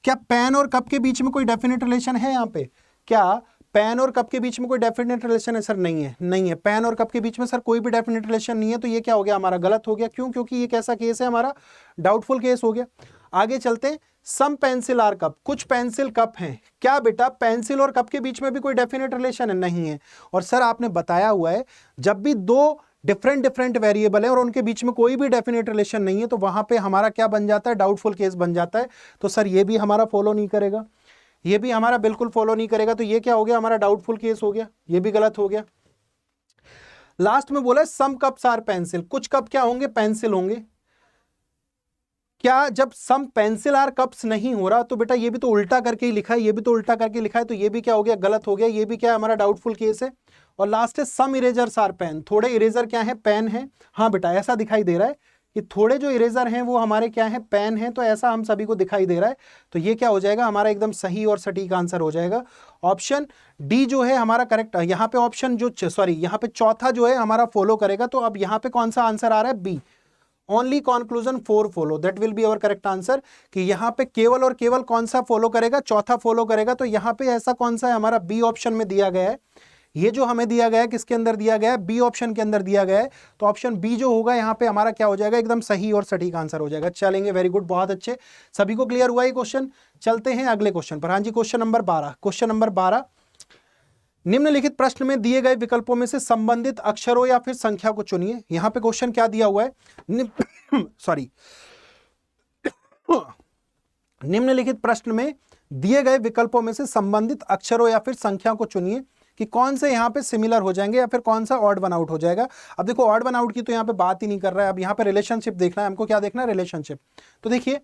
क्या पेन और कप के बीच में कोई डेफिनेट रिलेशन है यहाँ पे, क्या पेन और कप के बीच में कोई डेफिनेट रिलेशन है सर नहीं है, नहीं है। पेन और कप के बीच में सर कोई भी डेफिनेट रिलेशन नहीं है, तो ये क्या हो गया हमारा गलत हो गया। क्यों, क्योंकि ये कैसा केस है हमारा डाउटफुल केस हो गया। आगे चलते हैं, सम पेंसिल आर कप, कुछ पेंसिल कप हैं। क्या बेटा पेंसिल और कप के बीच में भी कोई डेफिनेट रिलेशन है नहीं है। और सर आपने बताया हुआ है जब भी दो डिफरेंट वेरिएबल है और उनके बीच में कोई भी डेफिनेट रिलेशन नहीं है तो वहां पे हमारा क्या बन जाता है डाउटफुल केस बन जाता है। तो सर ये भी हमारा फॉलो नहीं करेगा, ये भी हमारा बिल्कुल फॉलो नहीं करेगा, तो ये क्या हो गया हमारा डाउटफुल केस हो गया, ये भी गलत हो गया। लास्ट में बोला सम कप्स आर पेंसिल, कुछ कप क्या होंगे पेंसिल होंगे। क्या जब सम पेंसिल आर कप्स नहीं हो रहा तो बेटा ये भी तो उल्टा करके ही लिखा है, ये भी तो उल्टा करके लिखा है, तो ये भी क्या हो गया गलत हो गया, ये भी क्या है हमारा डाउटफुल केस है। और लास्ट है सम इरेजर्स आर पेन, थोड़े इरेजर क्या है पेन है। हाँ बेटा ऐसा दिखाई दे रहा है कि थोड़े जो इरेजर हैं वो हमारे क्या है पेन है, तो ऐसा हम सभी को दिखाई दे रहा है। तो ये क्या हो जाएगा हमारा एकदम सही और सटीक आंसर हो जाएगा। ऑप्शन डी जो है हमारा करेक्ट। यहाँ पे ऑप्शन जो सॉरी यहाँ पे चौथा जो है हमारा फॉलो करेगा, तो अब यहाँ पे कौन सा आंसर आ रहा है B, only conclusion 4 follow, that will be our correct answer. कि यहाँ पे केवल और केवल कौन सा फॉलो करेगा चौथा फॉलो करेगा। तो यहाँ पे ऐसा कौन सा है हमारा बी ऑप्शन में दिया गया है, ये जो हमें दिया गया है किसके अंदर दिया गया है बी ऑप्शन के अंदर दिया गया है। तो ऑप्शन बी जो होगा यहाँ पे हमारा क्या हो जाएगा एकदम सही और सटीक आंसर हो जाएगा। चलेंगे वेरी गुड, बहुत अच्छे, सभी को क्लियर हुआ ये क्वेश्चन। चलते हैं अगले क्वेश्चन पर। हाँ जी क्वेश्चन नंबर 12। क्वेश्चन नंबर 12, निम्नलिखित प्रश्न में दिए गए विकल्पों में से संबंधित अक्षरों या फिर संख्या को चुनिए। यहां पे क्वेश्चन क्या दिया हुआ है सॉरी निम्नलिखित प्रश्न में दिए गए विकल्पों में से संबंधित अक्षरों या फिर संख्या को चुनिए कि कौन से यहाँ पे सिमिलर हो जाएंगे या फिर कौन सा ऑड वन आउट हो जाएगा। अब देखो ऑड वन आउट की तो यहाँ पे बात ही नहीं कर रहा है, अब यहाँ पे रिलेशनशिप देखना है हमको। क्या देखना है रिलेशनशिप। तो देखिए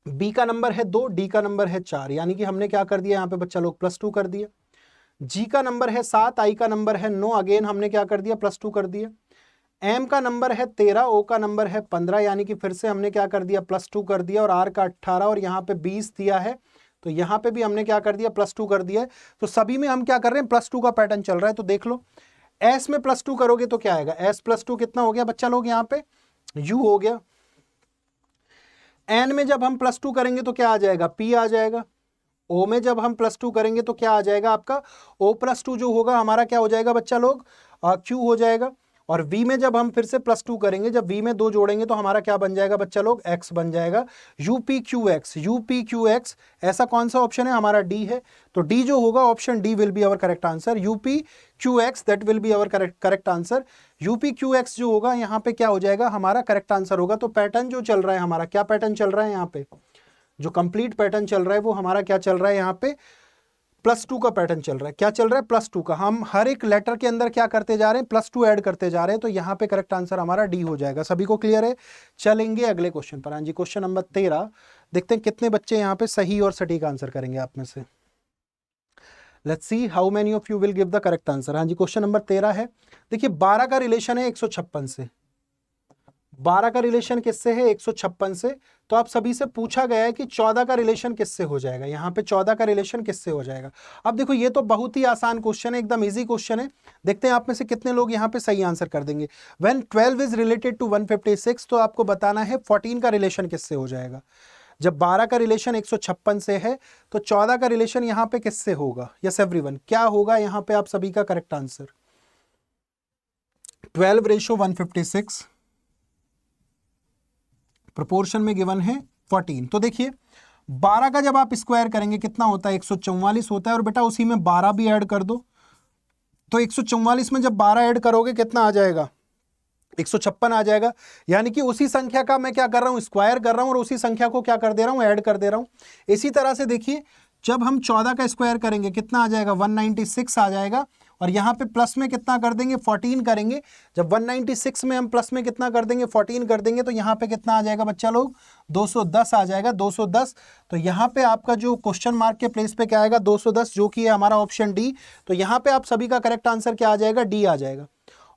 बी का नंबर है 2, डी का नंबर है 4, यानी कि हमने क्या कर दिया यहाँ पे बच्चा लोग +2 कर दिया। जी का नंबर है 7, आई का नंबर है 9, अगेन हमने क्या कर दिया +2 कर दिया। एम का नंबर है 13, ओ का नंबर है 15, यानी कि फिर से हमने क्या कर दिया +2 कर दिया। और आर का 18 और यहाँ पे 20 दिया है, तो यहाँ पे भी हमने क्या कर दिया +2 कर दिया है। तो सभी में हम क्या कर रहे हैं +2 का पैटर्न चल रहा है। तो देख लो एस में +2 करोगे तो क्या आएगा, एस +2 कितना हो गया बच्चा लोग यहाँ पे यू हो गया। एन में जब हम +2 करेंगे तो क्या आ जाएगा पी आ जाएगा। ओ में जब हम +2 करेंगे तो क्या आ जाएगा आपका O+2 जो होगा हमारा क्या हो जाएगा बच्चा लोग क्यू हो जाएगा। और v में जब हम फिर से +2 करेंगे, जब v में 2 जोड़ेंगे तो हमारा क्या बन जाएगा बच्चा लोग, x बन जाएगा। UPQX, UPQX ऐसा कौन सा ऑप्शन है, हमारा D है। तो D जो होगा option D will be our correct answer. UPQX that will be our correct answer. UPQX जो होगा यहाँ पे क्या हो जाएगा, हमारा करेक्ट आंसर होगा। तो पैटर्न जो चल रहा है हमारा, क्या पैटर्न चल रहा है यहाँ पे, जो कंप्लीट पैटर्न चल रहा है वो हमारा क्या चल रहा है यहाँ पे, +2 का पैटर्न चल रहा है। क्या चल रहा है, +2 का। हम हर एक लेटर के अंदर क्या करते जा रहे हैं, +2 ऐड करते जा रहे हैं। तो यहाँ पे करेक्ट आंसर हमारा डी हो जाएगा। सभी को क्लियर है। चलेंगे अगले क्वेश्चन पर। हाँ जी, क्वेश्चन नंबर 13 देखते हैं कितने बच्चे यहाँ पे सही और सटीक आंसर करेंगे आप में से। Let's see how many of you will give the correct answer. हाँ जी, क्वेश्चन नंबर 13 है। देखिए 12 का रिलेशन है 156 से। 12 का रिलेशन किससे है, 156 से। तो आप सभी से पूछा गया है कि 14 का रिलेशन किससे हो जाएगा। यहाँ पे 14 का रिलेशन किससे हो जाएगा। अब देखो ये तो बहुत ही आसान क्वेश्चन है, एकदम इजी क्वेश्चन है। देखते हैं आप में से कितने लोग यहाँ पे सही आंसर कर देंगे। व्हेन 12 इज रिलेटेड टू 156, तो आपको बताना है 14 का रिलेशन किससे हो जाएगा। जब 12 का रिलेशन 156 से है तो 14 का रिलेशन यहाँ पे किससे होगा। यस एवरीवन, क्या होगा यहाँ पे आप सभी का करेक्ट आंसर। 12:156 प्रोपोर्शन में गिवन है 14। तो देखिए 12 का जब आप स्क्वायर करेंगे कितना होता है, 144 होता है। और बेटा उसी में 12 भी ऐड कर दो। तो 144 में जब 12 ऐड करोगे कितना आ जाएगा, 156 आ जाएगा। यानी कि उसी संख्या का मैं क्या कर रहा हूं, स्क्वायर कर रहा हूं और उसी संख्या को क्या कर दे रहा हूं, ऐड कर दे रहा हूं। इसी तरह से देखिए जब हम 14 का स्क्वायर करेंगे कितना आ जाएगा, 196 आ जाएगा। और यहाँ पे प्लस में कितना कर देंगे, 14 करेंगे। जब 196 में हम प्लस में कितना कर देंगे, 14 कर देंगे, तो यहाँ पे कितना आ जाएगा बच्चा लोग, 210 आ जाएगा, 210। तो यहाँ पे आपका जो क्वेश्चन मार्क के प्लेस पे क्या आएगा, 210, जो कि है हमारा ऑप्शन डी। तो यहाँ पे आप सभी का करेक्ट आंसर क्या आ जाएगा, डी आ जाएगा।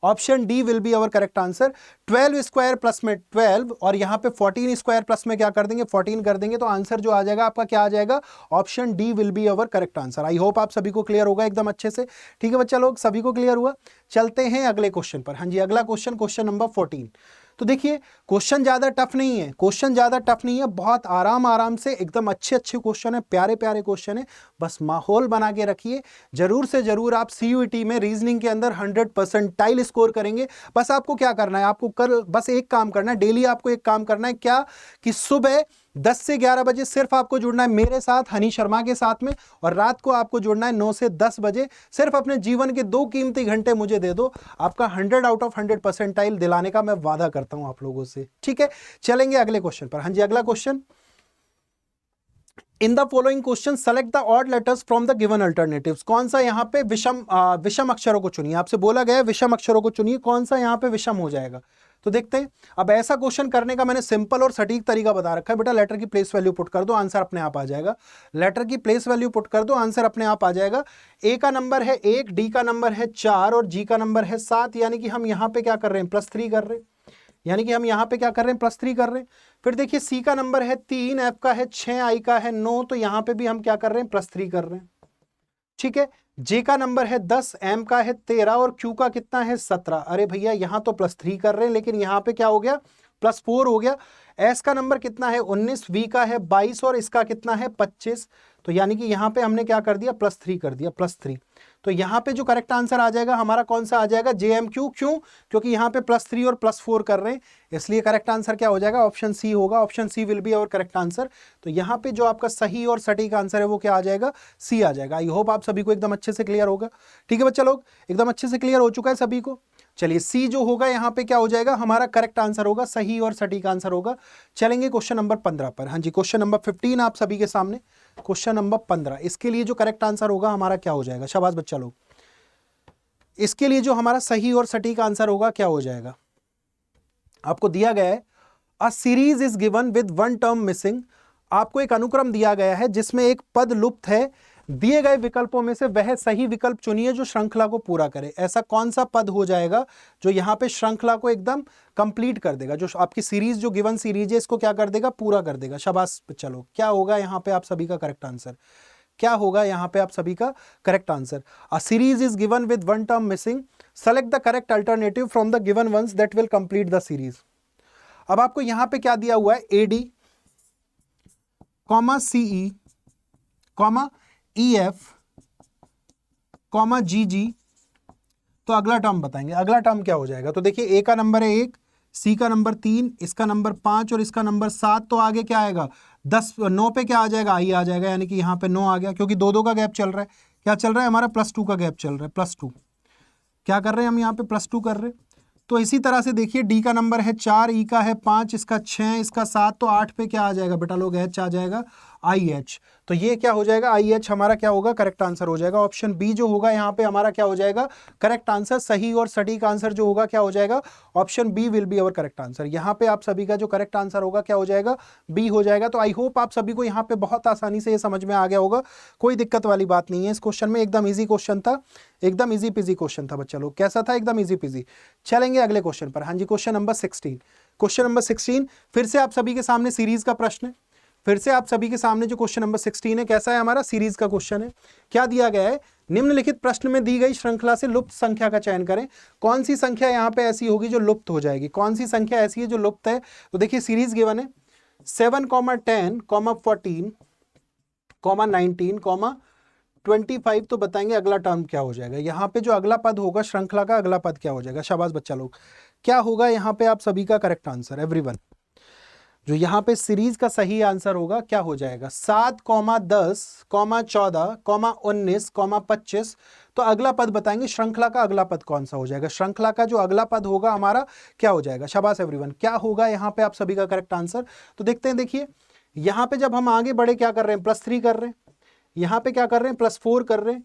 Option D will be our correct answer. 12 square plus में 12 और यहाँ पे 14 स्क्वायर प्लस में क्या कर देंगे, 14 कर देंगे। तो आंसर जो आ जाएगा आपका क्या आ जाएगा, option D will be our correct answer. I hope आप सभी को क्लियर होगा एकदम अच्छे से। ठीक है बच्चा लोग, सभी को क्लियर हुआ। चलते हैं अगले क्वेश्चन पर। हाँ जी, अगला क्वेश्चन, क्वेश्चन नंबर 14। तो देखिए क्वेश्चन ज्यादा टफ नहीं है, क्वेश्चन ज्यादा टफ नहीं है, बहुत आराम से एकदम अच्छे क्वेश्चन है, प्यारे क्वेश्चन है। बस माहौल बना के रखिए। जरूर से जरूर आप सीयूईटी में रीजनिंग के अंदर 100% स्कोर करेंगे। बस आपको क्या करना है, आपको कल बस एक काम करना है, डेली आपको एक काम करना है, क्या कि सुबह 10 से 11 बजे सिर्फ आपको जुड़ना है मेरे साथ, हनी शर्मा के साथ में। और रात को आपको जुड़ना है 9 से 10 बजे। सिर्फ अपने जीवन के 2 कीमती घंटे मुझे दे दो। आपका 100 आउट ऑफ 100 परसेंटाइल दिलाने का मैं वादा करता हूं आप लोगों से। ठीक है, चलेंगे अगले क्वेश्चन पर। हाँ जी, अगला question, in the following question select the odd letters from the given alternatives. कौन सा यहाँ पे विषम अक्षरों को चुनिए। आपसे बोला गया है विषम अक्षरों को चुनिए, कौन सा यहाँ पे विषम हो जाएगा। तो देखते हैं। अब ऐसा क्वेश्चन करने का मैंने सिंपल और सटीक तरीका बता रखा है। बेटा लेटर की प्लेस वैल्यू पुट कर दो, आंसर अपने आप आ जाएगा। लेटर की प्लेस वैल्यू पुट कर दो, आंसर अपने आप आ जाएगा। ए का नंबर है 1, डी का नंबर है 4 और जी का नंबर है 7। यानी कि हम यहाँ पे क्या कर रहे हैं, +3 कर रहे हैं। यानी कि हम यहाँ पे क्या कर रहे हैं, +3 कर रहे हैं। फिर देखिए सी का नंबर है 3, एफ का है 6, आई का है 9। तो यहाँ पे भी हम क्या कर रहे हैं, +3 कर रहे हैं। ठीक है, जे का नंबर है 10, एम का है 13 और क्यू का कितना है 17। अरे भैया यहाँ तो +3 कर रहे हैं, लेकिन यहाँ पे क्या हो गया, +4 हो गया। एस का नंबर कितना है 19, वी का है 22 और इसका कितना है 25। तो यानी कि यहाँ पे हमने क्या कर दिया, +3 कर दिया, +3। तो यहाँ पे जो करेक्ट आंसर आ जाएगा हमारा कौन सा आ जाएगा, JMQ। क्यों, क्योंकि यहाँ पे +3 और +4 कर रहे हैं, इसलिए करेक्ट आंसर क्या हो जाएगा, ऑप्शन सी होगा। Option C will be our correct answer. तो यहाँ पे जो आपका सही और सटीक आंसर है वो क्या आ जाएगा, सी आ जाएगा। आई होप आप सभी को एकदम अच्छे से क्लियर होगा। ठीक है बच्चा लोग, एकदम अच्छे से क्लियर हो चुका है सभी को। चलिए सी जो होगा यहाँ पे क्या हो जाएगा, हमारा करेक्ट आंसर होगा, सही और सटीक आंसर होगा। चलेंगे क्वेश्चन नंबर 15 पर। हाँ जी, क्वेश्चन नंबर 15 आप सभी के सामने, क्वेश्चन नंबर 15। इसके लिए जो करेक्ट आंसर होगा हमारा क्या हो जाएगा, शाबाश बच्चा लोग। इसके लिए जो हमारा सही और सटीक आंसर होगा क्या हो जाएगा, आपको दिया गया है अ series is given with 1 term missing. आपको एक अनुक्रम दिया गया है जिसमें एक पद लुप्त है। दिए गए विकल्पों में से वह सही विकल्प चुनिए जो श्रृंखला को पूरा करे। ऐसा कौन सा पद हो जाएगा जो यहाँ पे श्रृंखला को एकदम कंप्लीट कर देगा, जो आपकी सीरीज, जो गिवन सीरीज है, इसको क्या कर देगा, पूरा कर देगा। शाबाश चलो, क्या होगा यहाँ पे आप सभी का करेक्ट आंसर, क्या होगा यहाँ पे आप सभी का correct answer. A series is given with 1 term missing, select the correct alternative from the given ones that will complete the series. अब आपको यहां पे क्या दिया हुआ है, AD, CE, EF, GG। तो अगला टर्म बताएंगे, अगला टर्म क्या हो जाएगा। तो देखिए ए का नंबर है 1, सी का नंबर 3, इसका नंबर 5 और इसका नंबर 7, तो आगे क्या आएगा 10, 9 पे क्या आ जाएगा, आई आ जाएगा, यानी कि यहाँ पे 9 आ गया, क्योंकि 2-2 का गैप चल रहा है। क्या चल रहा है हमारा, +2 का गैप चल रहा है, +2। क्या कर रहे हैं हम यहाँ पे, +2 कर रहे हैं। तो इसी तरह से देखिए डी का नंबर है 4, ई का है 5, इसका 6, इसका 7, तो 8 पे क्या आ जाएगा बेटा लोग, एच आ जाएगा, IH। तो ये क्या हो जाएगा, IH हमारा क्या होगा, करेक्ट आंसर हो जाएगा। ऑप्शन बी जो होगा यहाँ पे हमारा क्या हो जाएगा, करेक्ट आंसर। सही और सटीक आंसर जो होगा क्या हो जाएगा, option B will be our correct answer. यहाँ पे आप सभी का जो करेक्ट आंसर होगा क्या हो जाएगा, बी हो जाएगा। तो आई होप आप सभी को यहाँ पे बहुत आसानी से ये समझ में आ गया होगा, कोई दिक्कत वाली बात नहीं है इस क्वेश्चन में। एकदम ईजी क्वेश्चन था, एकदम ईजी पीजी क्वेश्चन था बच्चा लोग, कैसा था, एकदम ईजी पीजी। चलेंगे अगले क्वेश्चन पर। हाँ जी, क्वेश्चन नंबर 16। क्वेश्चन नंबर 16 फिर से आप सभी के सामने सीरीज का प्रश्न है। फिर से आप सभी के सामने जो क्वेश्चन नंबर 16 है, कैसा है हमारा, सीरीज का क्वेश्चन है। क्या दिया गया है, निम्नलिखित प्रश्न में दी गई श्रृंखला से लुप्त संख्या का चयन करें। कौन सी संख्या यहाँ पे ऐसी होगी जो लुप्त हो जाएगी, कौन सी संख्या ऐसी है जो लुप्त है। तो देखिए सीरीज गिवन है 7, 10, 14, 19, 25। तो बताएंगे अगला टर्म क्या हो जाएगा। यहाँ पे जो अगला पद होगा श्रृंखला का, अगला पद क्या हो जाएगा। शाबाश बच्चा लोग, क्या होगा यहाँ पे आप सभी का करेक्ट आंसर, एवरीवन। जो यहाँ पे सीरीज का सही आंसर होगा क्या हो जाएगा, 7, 10, 14, 19, 25। तो अगला पद बताएंगे श्रृंखला का अगला पद कौन सा हो जाएगा। श्रृंखला का जो अगला पद होगा हमारा क्या हो जाएगा। शाबाश एवरीवन, क्या होगा यहाँ पे आप सभी का करेक्ट आंसर। तो देखते हैं, देखिए यहाँ पे जब हम आगे बढ़े क्या कर रहे हैं, +3 कर रहे हैं, यहाँ पे क्या कर रहे हैं, +4 कर रहे हैं,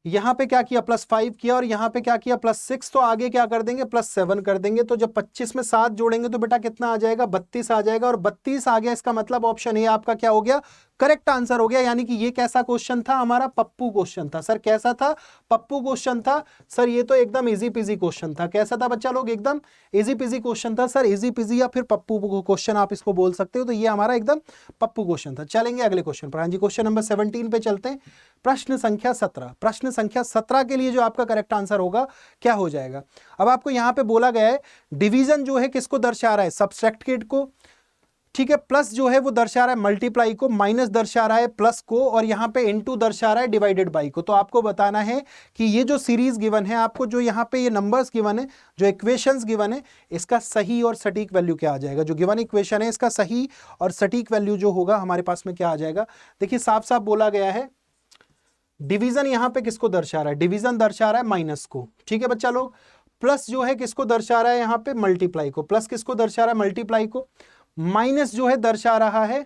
यहाँ पे क्या किया, +5 किया, और यहाँ पे क्या किया, +6। तो आगे क्या कर देंगे, +7 कर देंगे। तो जब 25 में 7 जोड़ेंगे तो बेटा कितना आ जाएगा, 32 आ जाएगा। और 32 आ गया, इसका मतलब ऑप्शन ए आपका क्या हो गया, करेक्ट आंसर हो गया। यानी कि ये कैसा क्वेश्चन था हमारा, पप्पू क्वेश्चन था। सर कैसा था, पप्पू क्वेश्चन था। सर ये तो एकदम इजी पीजी क्वेश्चन था। कैसा था बच्चा लोग, एकदम इजी पीजी क्वेश्चन था। सर इजी पीजी या फिर पप्पू क्वेश्चन आप इसको बोल सकते हो। तो ये हमारा एकदम पप्पू क्वेश्चन था। चलेंगे अगले क्वेश्चन पर। हाँ जी, क्वेश्चन नंबर 17 पे चलते हैं। प्रश्न संख्या 17। प्रश्न संख्या 17 के लिए जो आपका करेक्ट आंसर होगा क्या हो जाएगा। अब आपको यहां पे बोला गया है डिवीजन जो है किसको दर्शा रहा है, सब्सट्रैक्टेड को, ठीक है, प्लस जो है वो दर्शा रहा है मल्टीप्लाई को, माइनस दर्शा रहा है प्लस को, और यहां पे इनटू दर्शा रहा है डिवाइडेड बाई को। तो आपको बताना है कि ये जो सीरीज गिवन है आपको, जो यहां पे ये नंबर्स गिवन है, जो इक्वेशंस गिवन है, इसका सही और सटीक वैल्यू क्या आ जाएगा। जो गिवन इक्वेशन है इसका सही और सटीक वैल्यू जो होगा हमारे पास में क्या आ जाएगा। देखिए साफ साफ बोला गया है डिवीजन यहां पे किसको दर्शा रहा है, डिवीजन दर्शा रहा है माइनस को, ठीक है बच्चा लोग। प्लस जो है किसको दर्शा रहा है यहां पे, मल्टीप्लाई को। प्लस किसको दर्शा रहा है, मल्टीप्लाई को। माइनस जो है दर्शा रहा है,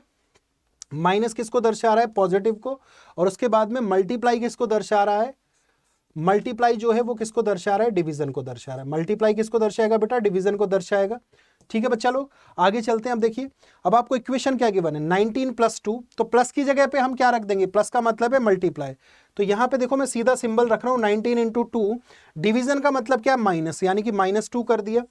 माइनस किसको दर्शा रहा है, पॉजिटिव को। और उसके बाद में मल्टीप्लाई किसको दर्शा रहा है, मल्टीप्लाई जो है वो किसको दर्शा रहा है, डिवीजन को दर्शा रहा है। मल्टीप्लाई किसको दर्शाएगा बेटा, डिवीजन को दर्शाएगा। ठीक है बच्चा लोग, आगे चलते हैं। अब देखिए अब आपको इक्वेशन क्या गिवन है, 19 + 2। तो प्लस की जगह पे हम क्या रख देंगे, प्लस का मतलब है मल्टीप्लाई। तो यहां पे देखो मैं सीधा सिंबल रख रहा हूं 19 × 2। डिवीजन का मतलब क्या है, माइनस, यानी कि -2 कर दिया।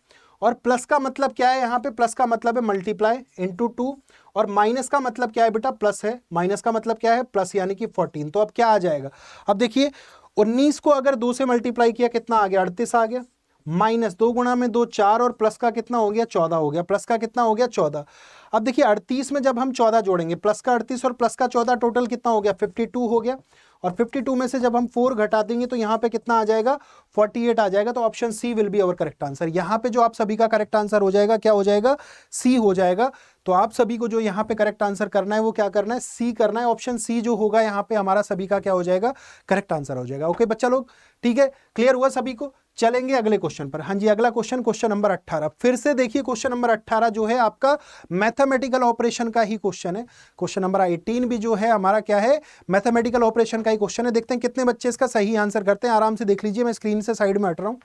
और प्लस का मतलब क्या है, यहाँ पे प्लस का मतलब है मल्टीप्लाई × 2। और माइनस का मतलब क्या है बेटा, प्लस है। माइनस का मतलब क्या है, प्लस, यानी कि 14। तो अब क्या आ जाएगा, अब देखिए 19 को अगर 2 से मल्टीप्लाई किया कितना आ गया, 38 आ गया। माइनस 2 गुणा में 2 4, और प्लस का कितना हो गया, 14 हो गया। प्लस का कितना हो गया, 14। अब देखिए 38 में जब हम 14 जोड़ेंगे, प्लस का 38 और प्लस का 14, टोटल कितना हो गया, 52 हो गया। और 52 में से जब हम 4 घटा देंगे तो यहाँ पे कितना आ जाएगा, 48 आ जाएगा। तो option C will be our correct answer. यहाँ पे जो आप सभी का करेक्ट आंसर हो जाएगा क्या हो जाएगा, सी हो जाएगा। तो आप सभी को जो यहाँ पे करेक्ट आंसर करना है वो क्या करना है, सी करना है। ऑप्शन सी जो होगा यहाँ पे हमारा सभी का क्या हो जाएगा, करेक्ट आंसर हो जाएगा। ओके बच्चा लोग, ठीक है, क्लियर हुआ सभी को। चलेंगे अगले क्वेश्चन पर। हाँ जी, अगला क्वेश्चन, क्वेश्चन नंबर 18। फिर से देखिए क्वेश्चन नंबर 18 जो है आपका मैथमेटिकल ऑपरेशन का ही क्वेश्चन है। क्वेश्चन नंबर 18 भी जो है हमारा क्या है, मैथमेटिकल ऑपरेशन का ही क्वेश्चन है। देखते हैं कितने बच्चे इसका सही आंसर करते हैं। आराम से देख लीजिए, मैं स्क्रीन से साइड में हट रहा हूं।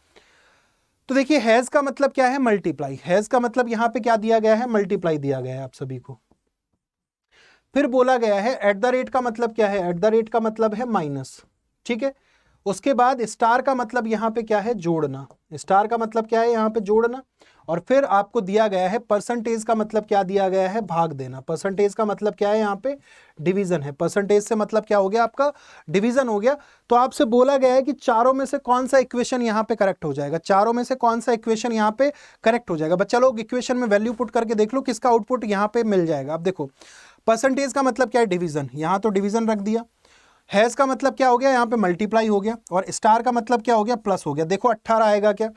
तो देखिए हैज का मतलब क्या है, मल्टीप्लाई। हैज का मतलब यहां पे क्या दिया गया है, मल्टीप्लाई दिया गया है आप सभी को। फिर बोला गया है @ का मतलब क्या है, @ का मतलब है माइनस, ठीक है। उसके बाद स्टार का मतलब यहां पे क्या है, जोड़ना। स्टार का मतलब क्या है, यहां पे जोड़ना। और फिर आपको दिया गया है परसेंटेज का मतलब क्या दिया गया है, भाग देना। परसेंटेज का मतलब क्या है, यहाँ पे डिवीजन है। परसेंटेज से मतलब क्या हो गया आपका, डिवीजन हो गया। तो आपसे बोला गया है कि चारों में से कौन सा इक्वेशन यहाँ पे करेक्ट हो जाएगा, चारों में से कौन सा इक्वेशन यहाँ पे करेक्ट हो जाएगा। बच्चा लोग इक्वेशन में वैल्यू पुट करके देख लो किसका आउटपुट यहाँ पे मिल जाएगा। अब देखो परसेंटेज का मतलब क्या है, डिवीजन। यहाँ तो डिवीजन रख दिया, हैज का मतलब क्या हो गया, यहाँ पे मल्टीप्लाई हो गया, और स्टार का मतलब क्या हो गया, प्लस हो गया। देखो 18 आएगा क्या,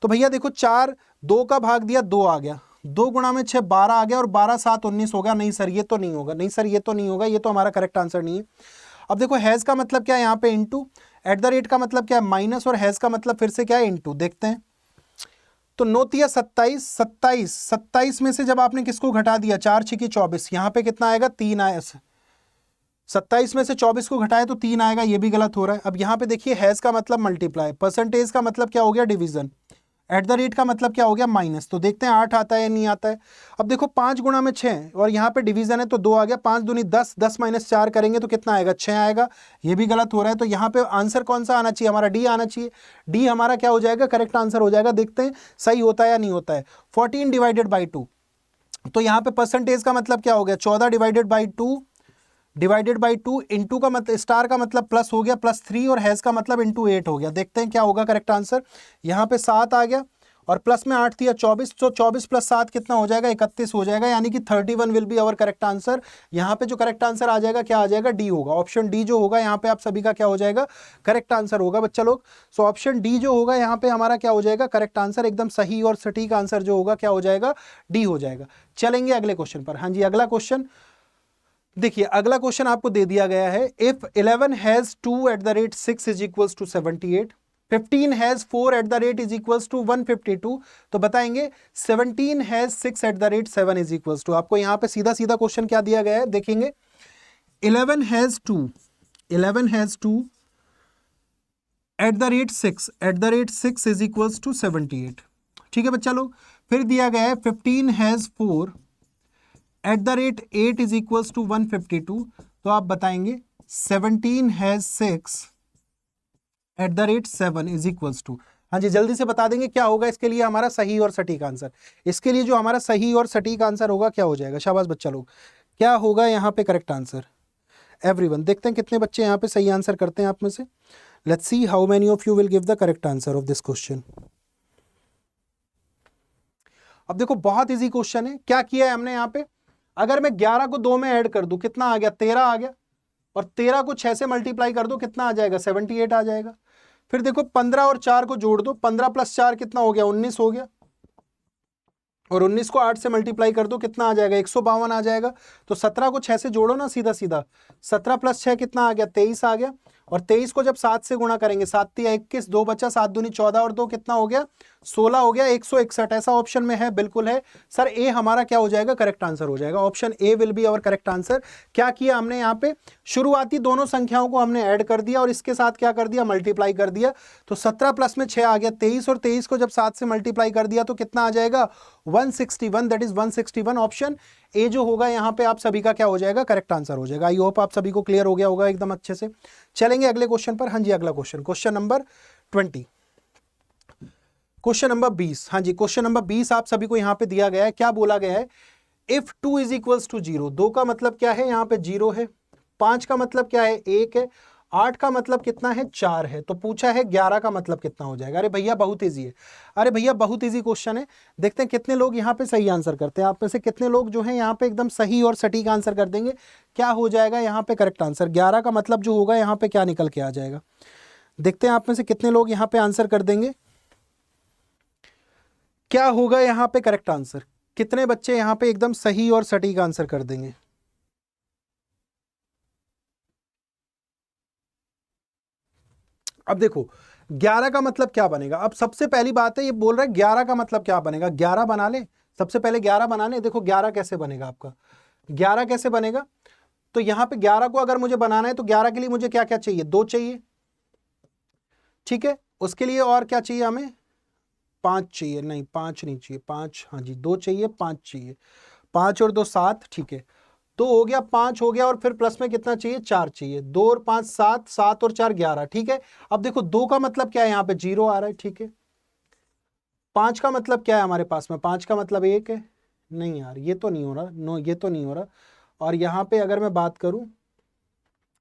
तो भैया देखो 4, 2 का भाग दिया 2 आ गया, 2 गुणा में 6 12 आ गया, और 12 7 19 होगा। नहीं सर ये तो नहीं होगा, नहीं सर ये तो नहीं होगा, ये तो हमारा करेक्ट आंसर नहीं है। अब देखो हैज का मतलब क्या है यहाँ पे इनटू, एट द रेट का मतलब क्या है माइनस, और हैज का मतलब फिर से क्या है इनटू। देखते हैं तो 9 तिया 27, 27 27 में से जब आपने किसको घटा दिया, 4 6 24, यहाँ पे कितना आएगा 3 आया, 27 में से 24 को घटाए तो 3 आएगा, ये भी गलत हो रहा है। अब यहाँ पे देखिए हैज का मतलब मल्टीप्लाई, परसेंटेज का मतलब क्या हो गया डिवीजन, एट द रेट का मतलब क्या हो गया माइनस। तो देखते हैं 8 आता है या नहीं आता है। अब देखो 5 गुणा में 6, और यहाँ पे डिवीजन है तो 2 आ गया, 5 दूनी 10, 10 माइनस 4 करेंगे तो कितना आएगा 6 आएगा, ये भी गलत हो रहा है। तो यहाँ पे आंसर कौन सा आना चाहिए, हमारा डी आना चाहिए। डी हमारा क्या हो जाएगा, करेक्ट आंसर हो जाएगा। देखते हैं सही होता है या नहीं होता है। 14 डिवाइडेड बाई 2, तो यहाँ पे परसेंटेज का मतलब क्या हो गया 14 डिवाइडेड बाई 2 इंटू का मतलब स्टार का मतलब प्लस हो गया, +3, और हैज का मतलब इंटू 8 हो गया। देखते हैं क्या होगा करेक्ट आंसर। यहाँ पे 7 आ गया, और प्लस में 8 दिया 24, तो 24 + 7 कितना हो जाएगा 31 हो जाएगा, यानी कि 31 will be our correct answer. यहाँ पे जो करेक्ट आंसर आ जाएगा क्या आ जाएगा, डी होगा। ऑप्शन डी जो होगा यहाँ पे आप सभी का क्या हो जाएगा, करेक्ट आंसर होगा बच्चा लोग। सो ऑप्शन डी जो होगा यहाँ पे हमारा क्या हो जाएगा, करेक्ट आंसर, एकदम सही और सटीक आंसर जो होगा क्या हो जाएगा, डी हो जाएगा। चलेंगे अगले क्वेश्चन पर। हाँ जी अगला क्वेश्चन देखिए, अगला क्वेश्चन आपको दे दिया गया है, if 11 has 2 at the rate 6 is equals to 78, 15 has 4 at the rate is equals to 152, तो बताएंगे 17 has 6 at the rate 7 is equals to. आपको यहां पे सीधा सीधा क्वेश्चन क्या दिया गया है, देखेंगे 11 has 2 at the rate 6 is equals to 78, ठीक है बच्चा लोग। फिर दिया गया है 15 has 4 at the rate 8 is equals to 152, तो आप बताएंगे 17 has 6 at the rate 7 is equals to. हाँ जी जल्दी से बता देंगे क्या होगा इसके लिए हमारा सही और सटीक आंसर। इसके लिए जो हमारा सही और सटीक आंसर होगा क्या हो जाएगा, शाबाश बच्चा लोग, क्या होगा यहाँ पे करेक्ट आंसर। एवरीवन, देखते हैं कितने बच्चे यहाँ पे सही आंसर करते हैं आप में से। Let's see how many of you will give the correct answer of this question. अब देखो बहुत इजी क्वेश्चन है। क्या किया है हमने यहाँ पे, अगर मैं 11 को 2 में ऐड कर दूं कितना आ गया 13 आ गया, और 13 को 6 से मल्टीप्लाई कर दो कितना आ जाएगा 78 आ जाएगा। फिर देखो 15 और 4 को जोड़ दो, 15 + 4 कितना हो गया 19 हो गया, और 19 को 8 से मल्टीप्लाई कर दो कितना आ जाएगा 152 आ जाएगा। तो 17 को 6 से जोड़ो ना सीधा सीधा, 17 + 6 कितना आ गया 23 आ गया, और 23 को जब 7 से गुणा करेंगे 7 × 21, 2 बचा, 7 दूनी 14 और 2 कितना हो गया 16 हो गया, 161। ऐसा ऑप्शन में है, बिल्कुल है सर। ए हमारा क्या हो जाएगा करेक्ट आंसर हो जाएगा। Option A will be our correct answer. क्या किया हमने यहाँ पे, शुरुआती दोनों संख्याओं को हमने ऐड कर दिया और इसके साथ क्या कर दिया मल्टीप्लाई कर दिया। तो 17 + में 6 आ गया 23, और 23 को जब 7 से मल्टीप्लाई कर दिया तो कितना आ जाएगा 161, दैट इज 161। ऑप्शन ए जो होगा यहाँ पे आप सभी का क्या हो जाएगा करेक्ट आंसर हो जाएगा। आई होप आप सभी को क्लियर हो गया होगा एकदम अच्छे से। चलेंगे अगले क्वेश्चन पर। हाँ जी अगला question, question number 20, question number 20। हाँ जी क्वेश्चन नंबर 20 आप सभी को यहाँ पे दिया गया है। क्या बोला गया है, इफ 2 इज इक्वल्स टू 0, 2 का मतलब क्या है यहाँ पे 0 है, 5 का मतलब क्या है 1 है, 8 का मतलब कितना है 4 है। तो पूछा है 11 का मतलब कितना हो जाएगा। अरे भैया बहुत इजी है, अरे भैया बहुत इजी क्वेश्चन है। देखते हैं कितने लोग यहाँ पे सही आंसर करते हैं। आप में से कितने लोग जो है यहाँ पे एकदम सही और सटीक आंसर कर देंगे। क्या हो जाएगा यहाँ पे करेक्ट आंसर, 11 का मतलब जो होगा यहाँ पे क्या निकल के आ जाएगा। देखते हैं आप में से कितने लोग यहाँ पे आंसर कर देंगे। क्या होगा यहाँ पे करेक्ट आंसर, कितने बच्चे यहाँ पे एकदम सही और सटीक आंसर कर देंगे। अब देखो 11 का मतलब क्या बनेगा। अब सबसे पहली बात है ये बोल रहा है 11 का मतलब क्या बनेगा, 11 बना ले, सबसे पहले 11 बना ले। देखो 11 कैसे बनेगा आपका, 11 कैसे बनेगा, तो यहां पे 11 को अगर मुझे बनाना है तो 11 के लिए मुझे क्या क्या चाहिए, 2 चाहिए, ठीक है। उसके लिए और क्या चाहिए हमें, 5 चाहिए, नहीं 5 नहीं चाहिए, 5, हाँ जी 2 चाहिए, 5 चाहिए, 5 और 2 7, ठीक है। 2 हो गया, 5 हो गया, और फिर प्लस में कितना चाहिए 4 चाहिए, 2 और 5 7, 7 और 4 11, ठीक है। अब देखो 2 का मतलब क्या है, यहाँ पे 0 आ रहा है, ठीक है। 5 का मतलब क्या है हमारे पास में, 5 का मतलब 1 है, नहीं यार ये तो नहीं हो रहा, नो ये तो नहीं हो रहा। और यहाँ पे अगर मैं बात करूं,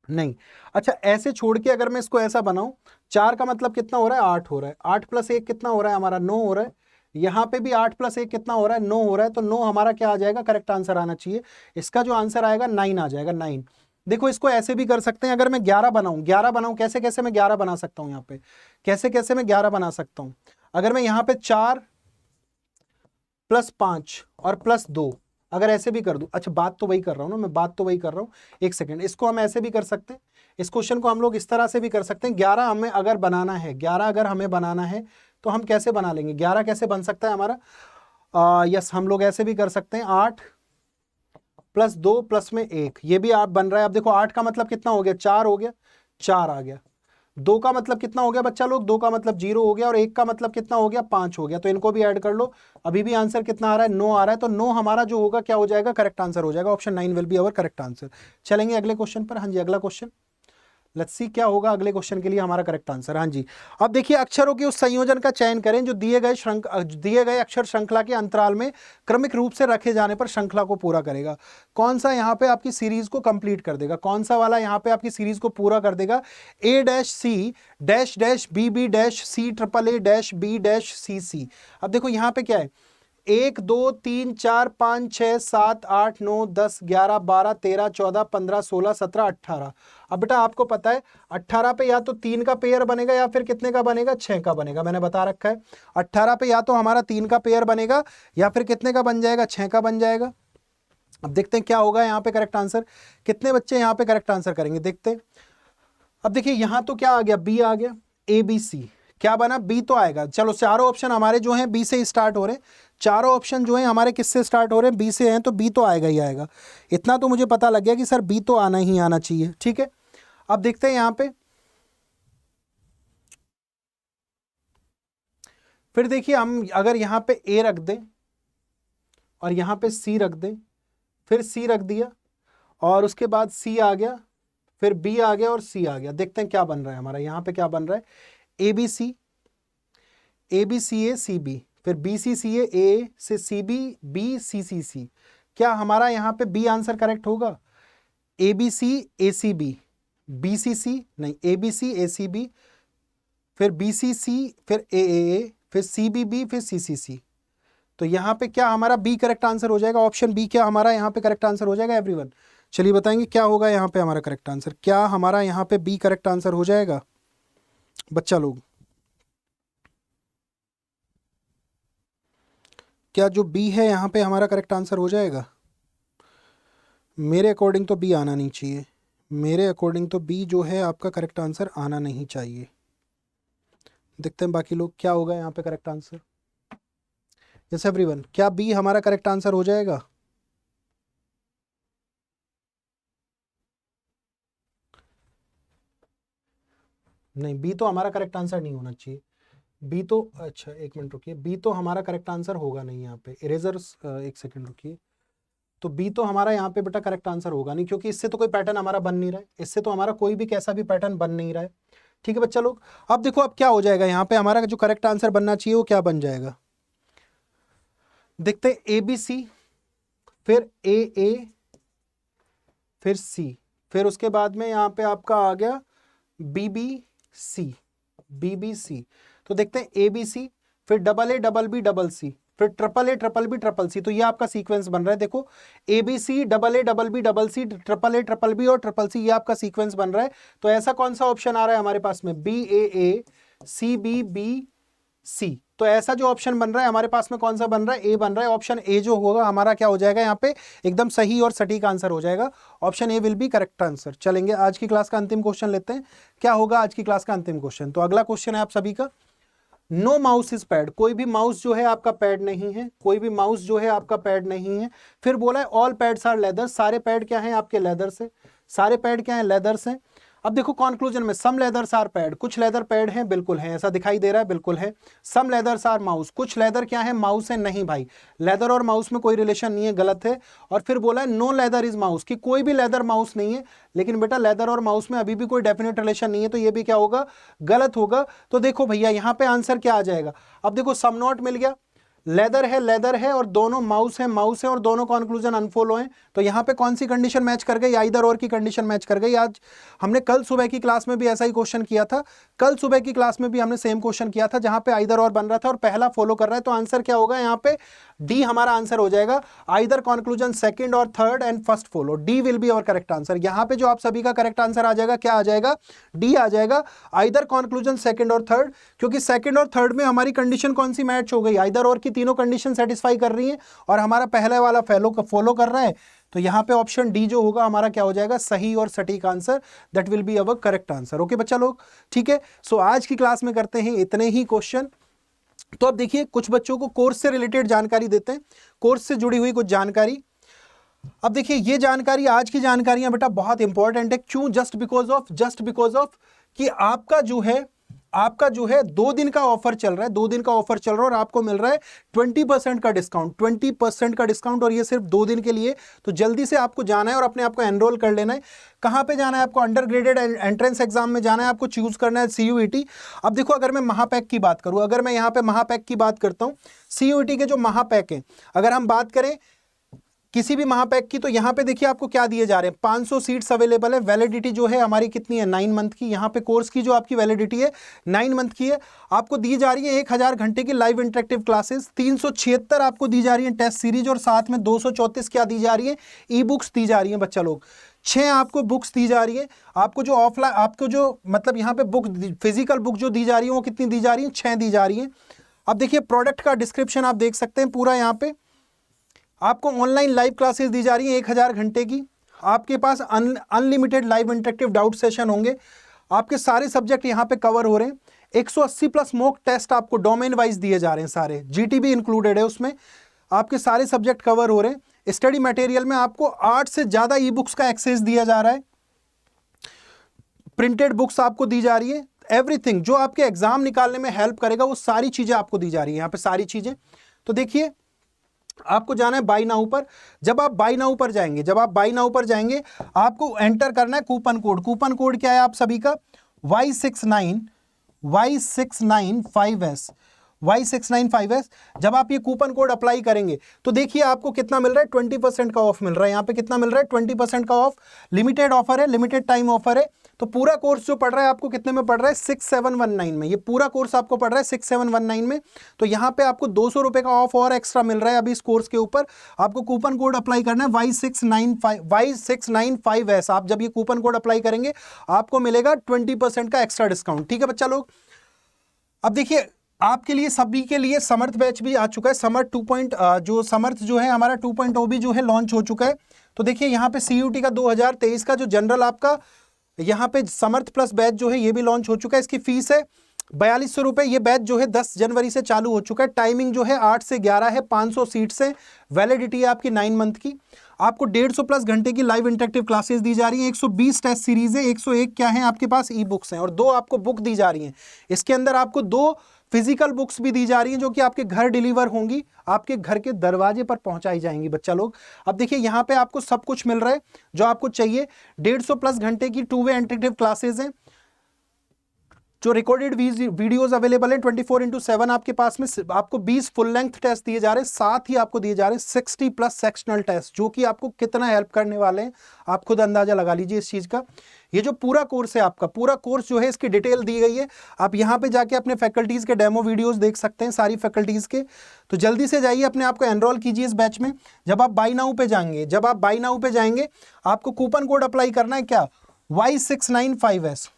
नहीं, अच्छा ऐसे छोड़ के अगर मैं इसको ऐसा बनाऊं, 4 का मतलब कितना हो रहा है 8 हो रहा है, 8 + 1 कितना हो रहा है हमारा 9 हो रहा है। यहाँ पे भी 8 + 1 कितना हो रहा है 9 हो रहा है। तो 9 हमारा क्या आ जाएगा करेक्ट आंसर आना चाहिए। इसका जो आंसर आएगा 9 आ जाएगा, 9। देखो इसको ऐसे भी कर सकते हैं, अगर मैं 11 बनाऊं, कैसे कैसे मैं 11 बना सकता हूं, यहाँ पे कैसे कैसे मैं 11 बना सकता हूं। अगर मैं यहाँ पे 4 + 5 और +2 अगर ऐसे भी कर दूं, अच्छा बात तो वही कर रहा हूं ना मैं, बात तो वही कर रहा हूं, एक सेकंड, इसको हम ऐसे भी कर सकते हैं, इस क्वेश्चन को हम लोग इस तरह से भी कर सकते हैं। 11 हमें अगर बनाना है, 11 अगर हमें बनाना है तो हम कैसे बना लेंगे, 11 कैसे बन सकता है हमारा, यस हम लोग ऐसे भी कर सकते हैं, 8 + 2 प्लस में 1, ये भी आप बन रहा है। अब देखो 8 का मतलब कितना हो गया, 4 हो गया, 4 आ गया। 2 का मतलब कितना हो गया बच्चा लोग, 2 का मतलब 0 हो गया, और 1 का मतलब कितना हो गया, 5 हो गया। तो इनको भी ऐड कर लो, अभी भी आंसर कितना आ रहा है, 9 आ रहा है। तो 9 हमारा जो होगा क्या हो जाएगा, करेक्ट आंसर हो जाएगा। Option 9 will be our correct answer. चलेंगे अगले क्वेश्चन पर। हाँ जी, अगला क्वेश्चन, लेट्स सी क्या होगा अगले क्वेश्चन के लिए हमारा करेक्ट आंसर। हाँ जी, अब देखिए अक्षरों के उस संयोजन का चयन करें जो दिए गए अक्षर श्रृंखला के अंतराल में क्रमिक रूप से रखे जाने पर श्रृंखला को पूरा करेगा। कौन सा यहाँ पे आपकी सीरीज को कंप्लीट कर देगा, कौन सा वाला यहाँ पे आपकी सीरीज को पूरा कर देगा, A-C-BB-C-AAA-B-C-C। अब देखो यहाँ पे क्या है, 1 2 3 4 5 6 7 8 9 10 11 12 13 14 15 16 17 18। अब बेटा आपको पता है 18 पे या तो 3 का पेयर बनेगा या फिर कितने का बनेगा, 6 का बनेगा। मैंने बता रखा है 18 पे या तो हमारा 3 का पेयर बनेगा या फिर कितने का बन जाएगा, 6 का बन जाएगा। अब देखते हैं क्या होगा यहाँ पे करेक्ट आंसर, कितने बच्चे यहाँ पे करेक्ट आंसर करेंगे, देखते हैं। अब देखिए यहाँ तो क्या आ गया, बी आ गया, ABC क्या बना, बी तो आएगा। चलो चारों ऑप्शन हमारे जो हैं बी से स्टार्ट हो रहे हैं, चारों ऑप्शन जो हैं हमारे किससे स्टार्ट हो रहे हैं, बी से हैं, तो बी तो आएगा ही आएगा। इतना तो मुझे पता लग गया कि सर बी तो आना ही आना चाहिए, ठीक है। अब देखते हैं यहाँ पे, फिर देखिए हम अगर यहाँ पे ए रख दें और यहाँ पे सी रख दें, फिर सी रख दिया और उसके बाद सी आ गया, फिर बी आ गया और सी आ गया, देखते हैं क्या बन रहा है हमारा। यहाँ पे क्या बन रहा है, ABC ABCA CB, फिर BCCA A से CB BCCC। क्या हमारा यहाँ पे बी आंसर करेक्ट होगा, ABC ACB BCC नहीं, ABC ACB फिर BCC फिर AAA फिर CBB फिर CCC। तो यहाँ पे क्या हमारा बी करेक्ट आंसर हो जाएगा, ऑप्शन बी क्या हमारा यहाँ पे करेक्ट आंसर हो जाएगा एवरीवन। चलिए बताएंगे क्या होगा यहाँ पे हमारा करेक्ट आंसर, क्या हमारा यहाँ पे बी करेक्ट आंसर हो जाएगा बच्चा लोग, क्या जो बी है यहाँ पे हमारा करेक्ट आंसर हो जाएगा। मेरे अकॉर्डिंग तो बी आना नहीं चाहिए, मेरे अकॉर्डिंग तो बी जो है आपका करेक्ट आंसर आना नहीं चाहिए। देखते हैं बाकी लोग क्या होगा यहाँ पे करेक्ट आंसर। यस एवरीवन, क्या बी हमारा करेक्ट आंसर हो जाएगा, नहीं बी तो हमारा करेक्ट आंसर नहीं होना चाहिए। बी तो, अच्छा एक मिनट रुकिए, बी तो हमारा करेक्ट आंसर होगा नहीं यहाँ पे, इरेजर्स एक सेकंड रुकिए। तो बी तो हमारा यहाँ पे बेटा करेक्ट आंसर होगा नहीं, क्योंकि इससे तो कोई पैटर्न हमारा बन नहीं रहा है, इससे तो हमारा कोई भी कैसा भी पैटर्न बन नहीं रहा है, ठीक है बच्चा लोग। अब देखो अब क्या हो जाएगा यहाँ पे, हमारा जो करेक्ट आंसर बनना चाहिए वो क्या बन जाएगा, देखते हैं। ABC फिर AA फिर C, फिर उसके बाद में यहाँ पे आपका आ गया BBC। तो देखते हैं ABC फिर AA, BB, CC, फिर AAA, BBC। तो ये आपका सीक्वेंस बन रहा है, देखो ABC, AA, BB, CC, AAA, BB और CC, ये आपका सीक्वेंस बन रहा है। तो ऐसा कौन सा ऑप्शन आ रहा है हमारे पास में, BAA CBBC। तो ऐसा जो ऑप्शन बन रहा है हमारे पास में कौन सा बन रहा है, ए बन रहा है। ऑप्शन ए जो होगा हमारा क्या हो जाएगा यहाँ पे, एकदम सही और सटीक आंसर हो जाएगा, option A will B correct answer. चलेंगे आज की क्लास का अंतिम क्वेश्चन लेते हैं, क्या होगा आज की क्लास का अंतिम क्वेश्चन। तो अगला क्वेश्चन है आप सभी का, नो माउस इज पैड, कोई भी माउस जो है आपका पैड नहीं है, कोई भी माउस जो है आपका पैड नहीं है। फिर बोला है ऑल पैड्स आर लेदर, सारे पैड क्या हैं आपके लेदर से, सारे पैड क्या हैं लेदर से। अब देखो कंक्लूजन में सम लेदर्स आर पैड, कुछ लेदर पैड हैं, बिल्कुल है, ऐसा दिखाई दे रहा है, बिल्कुल है। सम लेदर्स आर माउस, कुछ लेदर क्या है माउस है, नहीं भाई लेदर और माउस में कोई रिलेशन नहीं है, गलत है। और फिर बोला है नो लेदर इज माउस, कि कोई भी लेदर माउस नहीं है, लेकिन बेटा लेदर और माउस में अभी भी कोई डेफिनेट रिलेशन नहीं है, तो ये भी क्या होगा, गलत होगा। तो देखो भैया यहाँ पे आंसर क्या आ जाएगा, अब देखो सम नॉट मिल गया, लेदर है और दोनों माउस है और दोनों कंक्लूजन अनफॉलो हैं, तो यहां पे कौन सी कंडीशन मैच कर गई? आइदर और की कंडीशन मैच कर गई। आज हमने कल सुबह की क्लास में भी ऐसा ही क्वेश्चन किया था, कल सुबह की क्लास में भी हमने सेम क्वेश्चन किया था जहां पे आइदर और बन रहा था और पहला फॉलो कर रहा है, तो आंसर क्या होगा यहाँ पे? डी हमारा आंसर हो जाएगा। आइदर कंक्लूजन सेकंड और third and first follow, D will be और करेक्ट आंसर। यहां पे जो आप सभी का करेक्ट आंसर आ जाएगा, क्या आ जाएगा? डी आ जाएगा, आइदर कंक्लूजन सेकंड और थर्ड, क्योंकि सेकंड और थर्ड में हमारी कंडीशन कौन सी मैच हो गई? आइदर और की तीनों कंडीशन सेटिस्फाई कर रही है और हमारा पहले वाला फॉलो कर रहा है, तो यहां पे ऑप्शन डी जो होगा हमारा क्या हो जाएगा? सही और सटीक answer, that will be our correct answer. Okay बच्चा लोग, ठीक है। सो आज की क्लास में करते हैं इतने ही क्वेश्चन। तो अब देखिए, कुछ बच्चों को कोर्स से रिलेटेड जानकारी देते हैं, कोर्स से जुड़ी हुई कुछ जानकारी। अब देखिए, ये जानकारी, आज की जानकारियां बेटा बहुत इंपॉर्टेंट है। क्यों? जस्ट बिकॉज ऑफ कि आपका जो है 2 दिन का ऑफर चल रहा है, 2 दिन का ऑफर चल रहा है और आपको मिल रहा है 20% का डिस्काउंट, 20% का डिस्काउंट, और ये सिर्फ 2 दिन के लिए। तो जल्दी से आपको जाना है और अपने आप को एनरोल कर लेना है। कहां पे जाना है आपको? अंडर ग्रेडेड एंट्रेंस एग्जाम में जाना है, आपको चूज करना है CUET। अब देखो, अगर मैं महापैक की बात करूं, अगर मैं यहां पे महापैक की बात करता हूं, CUET के जो महापैक है, अगर हम बात करें किसी भी महापैक की, तो यहां पे देखिए आपको क्या दिए जा रहे हैं, 500 सीट्स अवेलेबल है। वैलिडिटी जो है हमारी कितनी है? 9 मंथ की। यहां पे कोर्स की जो आपकी वैलिडिटी है 9 मंथ की है। आपको दी जा रही है 1000 घंटे की लाइव इंटरेक्टिव क्लासेस, 376 आपको दी जा रही है टेस्ट सीरीज, और साथ में 234 क्या दी जा रही है? ई बुक्स दी जा रही है बच्चा लोग। 6 आपको बुक्स दी जा रही है। आपको जो ऑफलाइन, आपको जो मतलब यहाँ पे बुक, फिजिकल बुक जो दी जा रही है वो कितनी दी जा रही है? 6 दी जा रही है। अब देखिए, प्रोडक्ट का डिस्क्रिप्शन आप देख सकते हैं पूरा। यहाँ पे आपको ऑनलाइन लाइव क्लासेस दी जा रही हैं 1000 घंटे की। आपके पास unlimited live interactive doubt session होंगे। आपके सारे सब्जेक्ट यहाँ पे कवर हो रहे हैं। 180 प्लस मॉक टेस्ट आपको डोमेन वाइज दिए जा रहे हैं, सारे GTB इंक्लूडेड है उसमें। आपके सारे सब्जेक्ट कवर हो रहे हैं। स्टडी मटेरियल में आपको 8 से ज़्यादा ई बुक्स का एक्सेस दिया जा रहा है। प्रिंटेड बुक्स आपको दी जा रही है। एवरीथिंग जो आपके एग्जाम निकालने में हेल्प करेगा वो सारी चीज़ें आपको दी जा रही है यहाँ पे, सारी चीज़ें। तो देखिए, आपको जाना है बाय नाउ पर। जब आप बाय नाउ पर जाएंगे, आपको एंटर करना है कूपन कोड। कूपन कोड क्या है आप सभी का? Y695S। जब आप ये कूपन कोड अप्लाई करेंगे तो देखिए आपको कितना मिल रहा है? 20% का ऑफ मिल रहा है। यहाँ पे कितना मिल रहा है? 20% का ऑफ। लिमिटेड ऑफर है, लिमिटेड टाइम ऑफर है। तो पूरा कोर्स जो पढ़ रहा है आपको कितने में पढ़ रहा है? 6719 में। ये पूरा कोर्स आपको पढ़ रहा है 6719 में। तो यहाँ पे आपको 200 रुपए का ऑफ और एक्स्ट्रा मिल रहा है अभी इस कोर्स के ऊपर। आपको कूपन कोड अप्लाई करना है Y695S। आप जब ये कूपन कोड अप्लाई करेंगे आपको मिलेगा 20% का एक्स्ट्रा डिस्काउंट। ठीक है बच्चा लोग। अब देखिए, आपके लिए, सभी के लिए समर्थ बैच भी आ चुका है। समर्थ समर्थ जो है हमारा 2.0 भी जो है लॉन्च हो चुका है। तो देखिए, यहाँ पे CUET का 2023 का जो जनरल आपका यहाँ पे समर्थ प्लस बैच जो है ये भी लॉन्च हो चुका है। इसकी फीस है 4200 रुपये। ये बैच जो है 10 जनवरी से चालू हो चुका है। टाइमिंग जो है 8 से 11 है। 500 सीट्स है। वैलिडिटी है आपकी 9 मंथ की। आपको 150 प्लस घंटे की लाइव इंटरेक्टिव क्लासेस दी जा रही हैं। 120 टेस्ट सीरीज है। 101 क्या है आपके पास? ई बुक्स हैं, और 2 आपको बुक दी जा रही हैं। इसके अंदर आपको 2 फिजिकल बुक्स भी दी जा रही हैं जो कि आपके घर डिलीवर होंगी, आपके घर के दरवाजे पर पहुंचाई जाएंगी बच्चा लोग। अब देखिए, यहाँ पे आपको सब कुछ मिल रहा है जो आपको चाहिए। 150 प्लस घंटे की 2 वे इंटरेक्टिव क्लासेस हैं। जो रिकॉर्डेड वीडियोस अवेलेबल है 24/7 आपके पास में। आपको 20 फुल लेंथ टेस्ट दिए जा रहे हैं, साथ ही आपको दिए जा रहे हैं 60 प्लस सेक्शनल टेस्ट, जो कि आपको कितना हेल्प करने वाले हैं आप खुद अंदाजा लगा लीजिए इस चीज का। ये जो पूरा कोर्स है आपका, पूरा कोर्स जो है इसकी डिटेल दी गई है। आप यहाँ पे जाके अपने फैकल्टीज के डेमो वीडियोस देख सकते हैं, सारी फैकल्टीज के। तो जल्दी से जाइए, अपने आप को एनरोल कीजिए इस बैच में। जब आप बाय नाउ पे जाएंगे, आपको कूपन कोड अप्लाई करना है क्या? Y695S।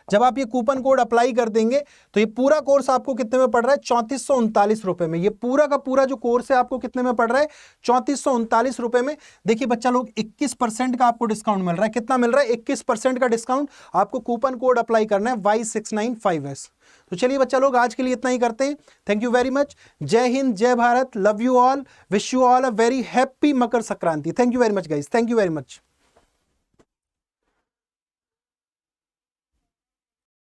जब आप ये कूपन कोड अप्लाई कर देंगे तो ये पूरा कोर्स आपको कितने में पड़ रहा है? 3439 रुपए में। ये पूरा का पूरा जो कोर्स है आपको कितने में पड़ रहा है? 3439 रुपए में। देखिए बच्चा लोग, 21% का आपको डिस्काउंट मिल रहा है। कितना मिल रहा है? 21% का डिस्काउंट। आपको कूपन कोड अप्लाई करना है Y695S। तो चलिए बच्चा लोग, आज के लिए इतना ही करते हैं। Thank you very much. जय हिंद, जय Bharat, love you all, wish you all a very happy Makar Sankranti. Thank you very much guys, thank you very much.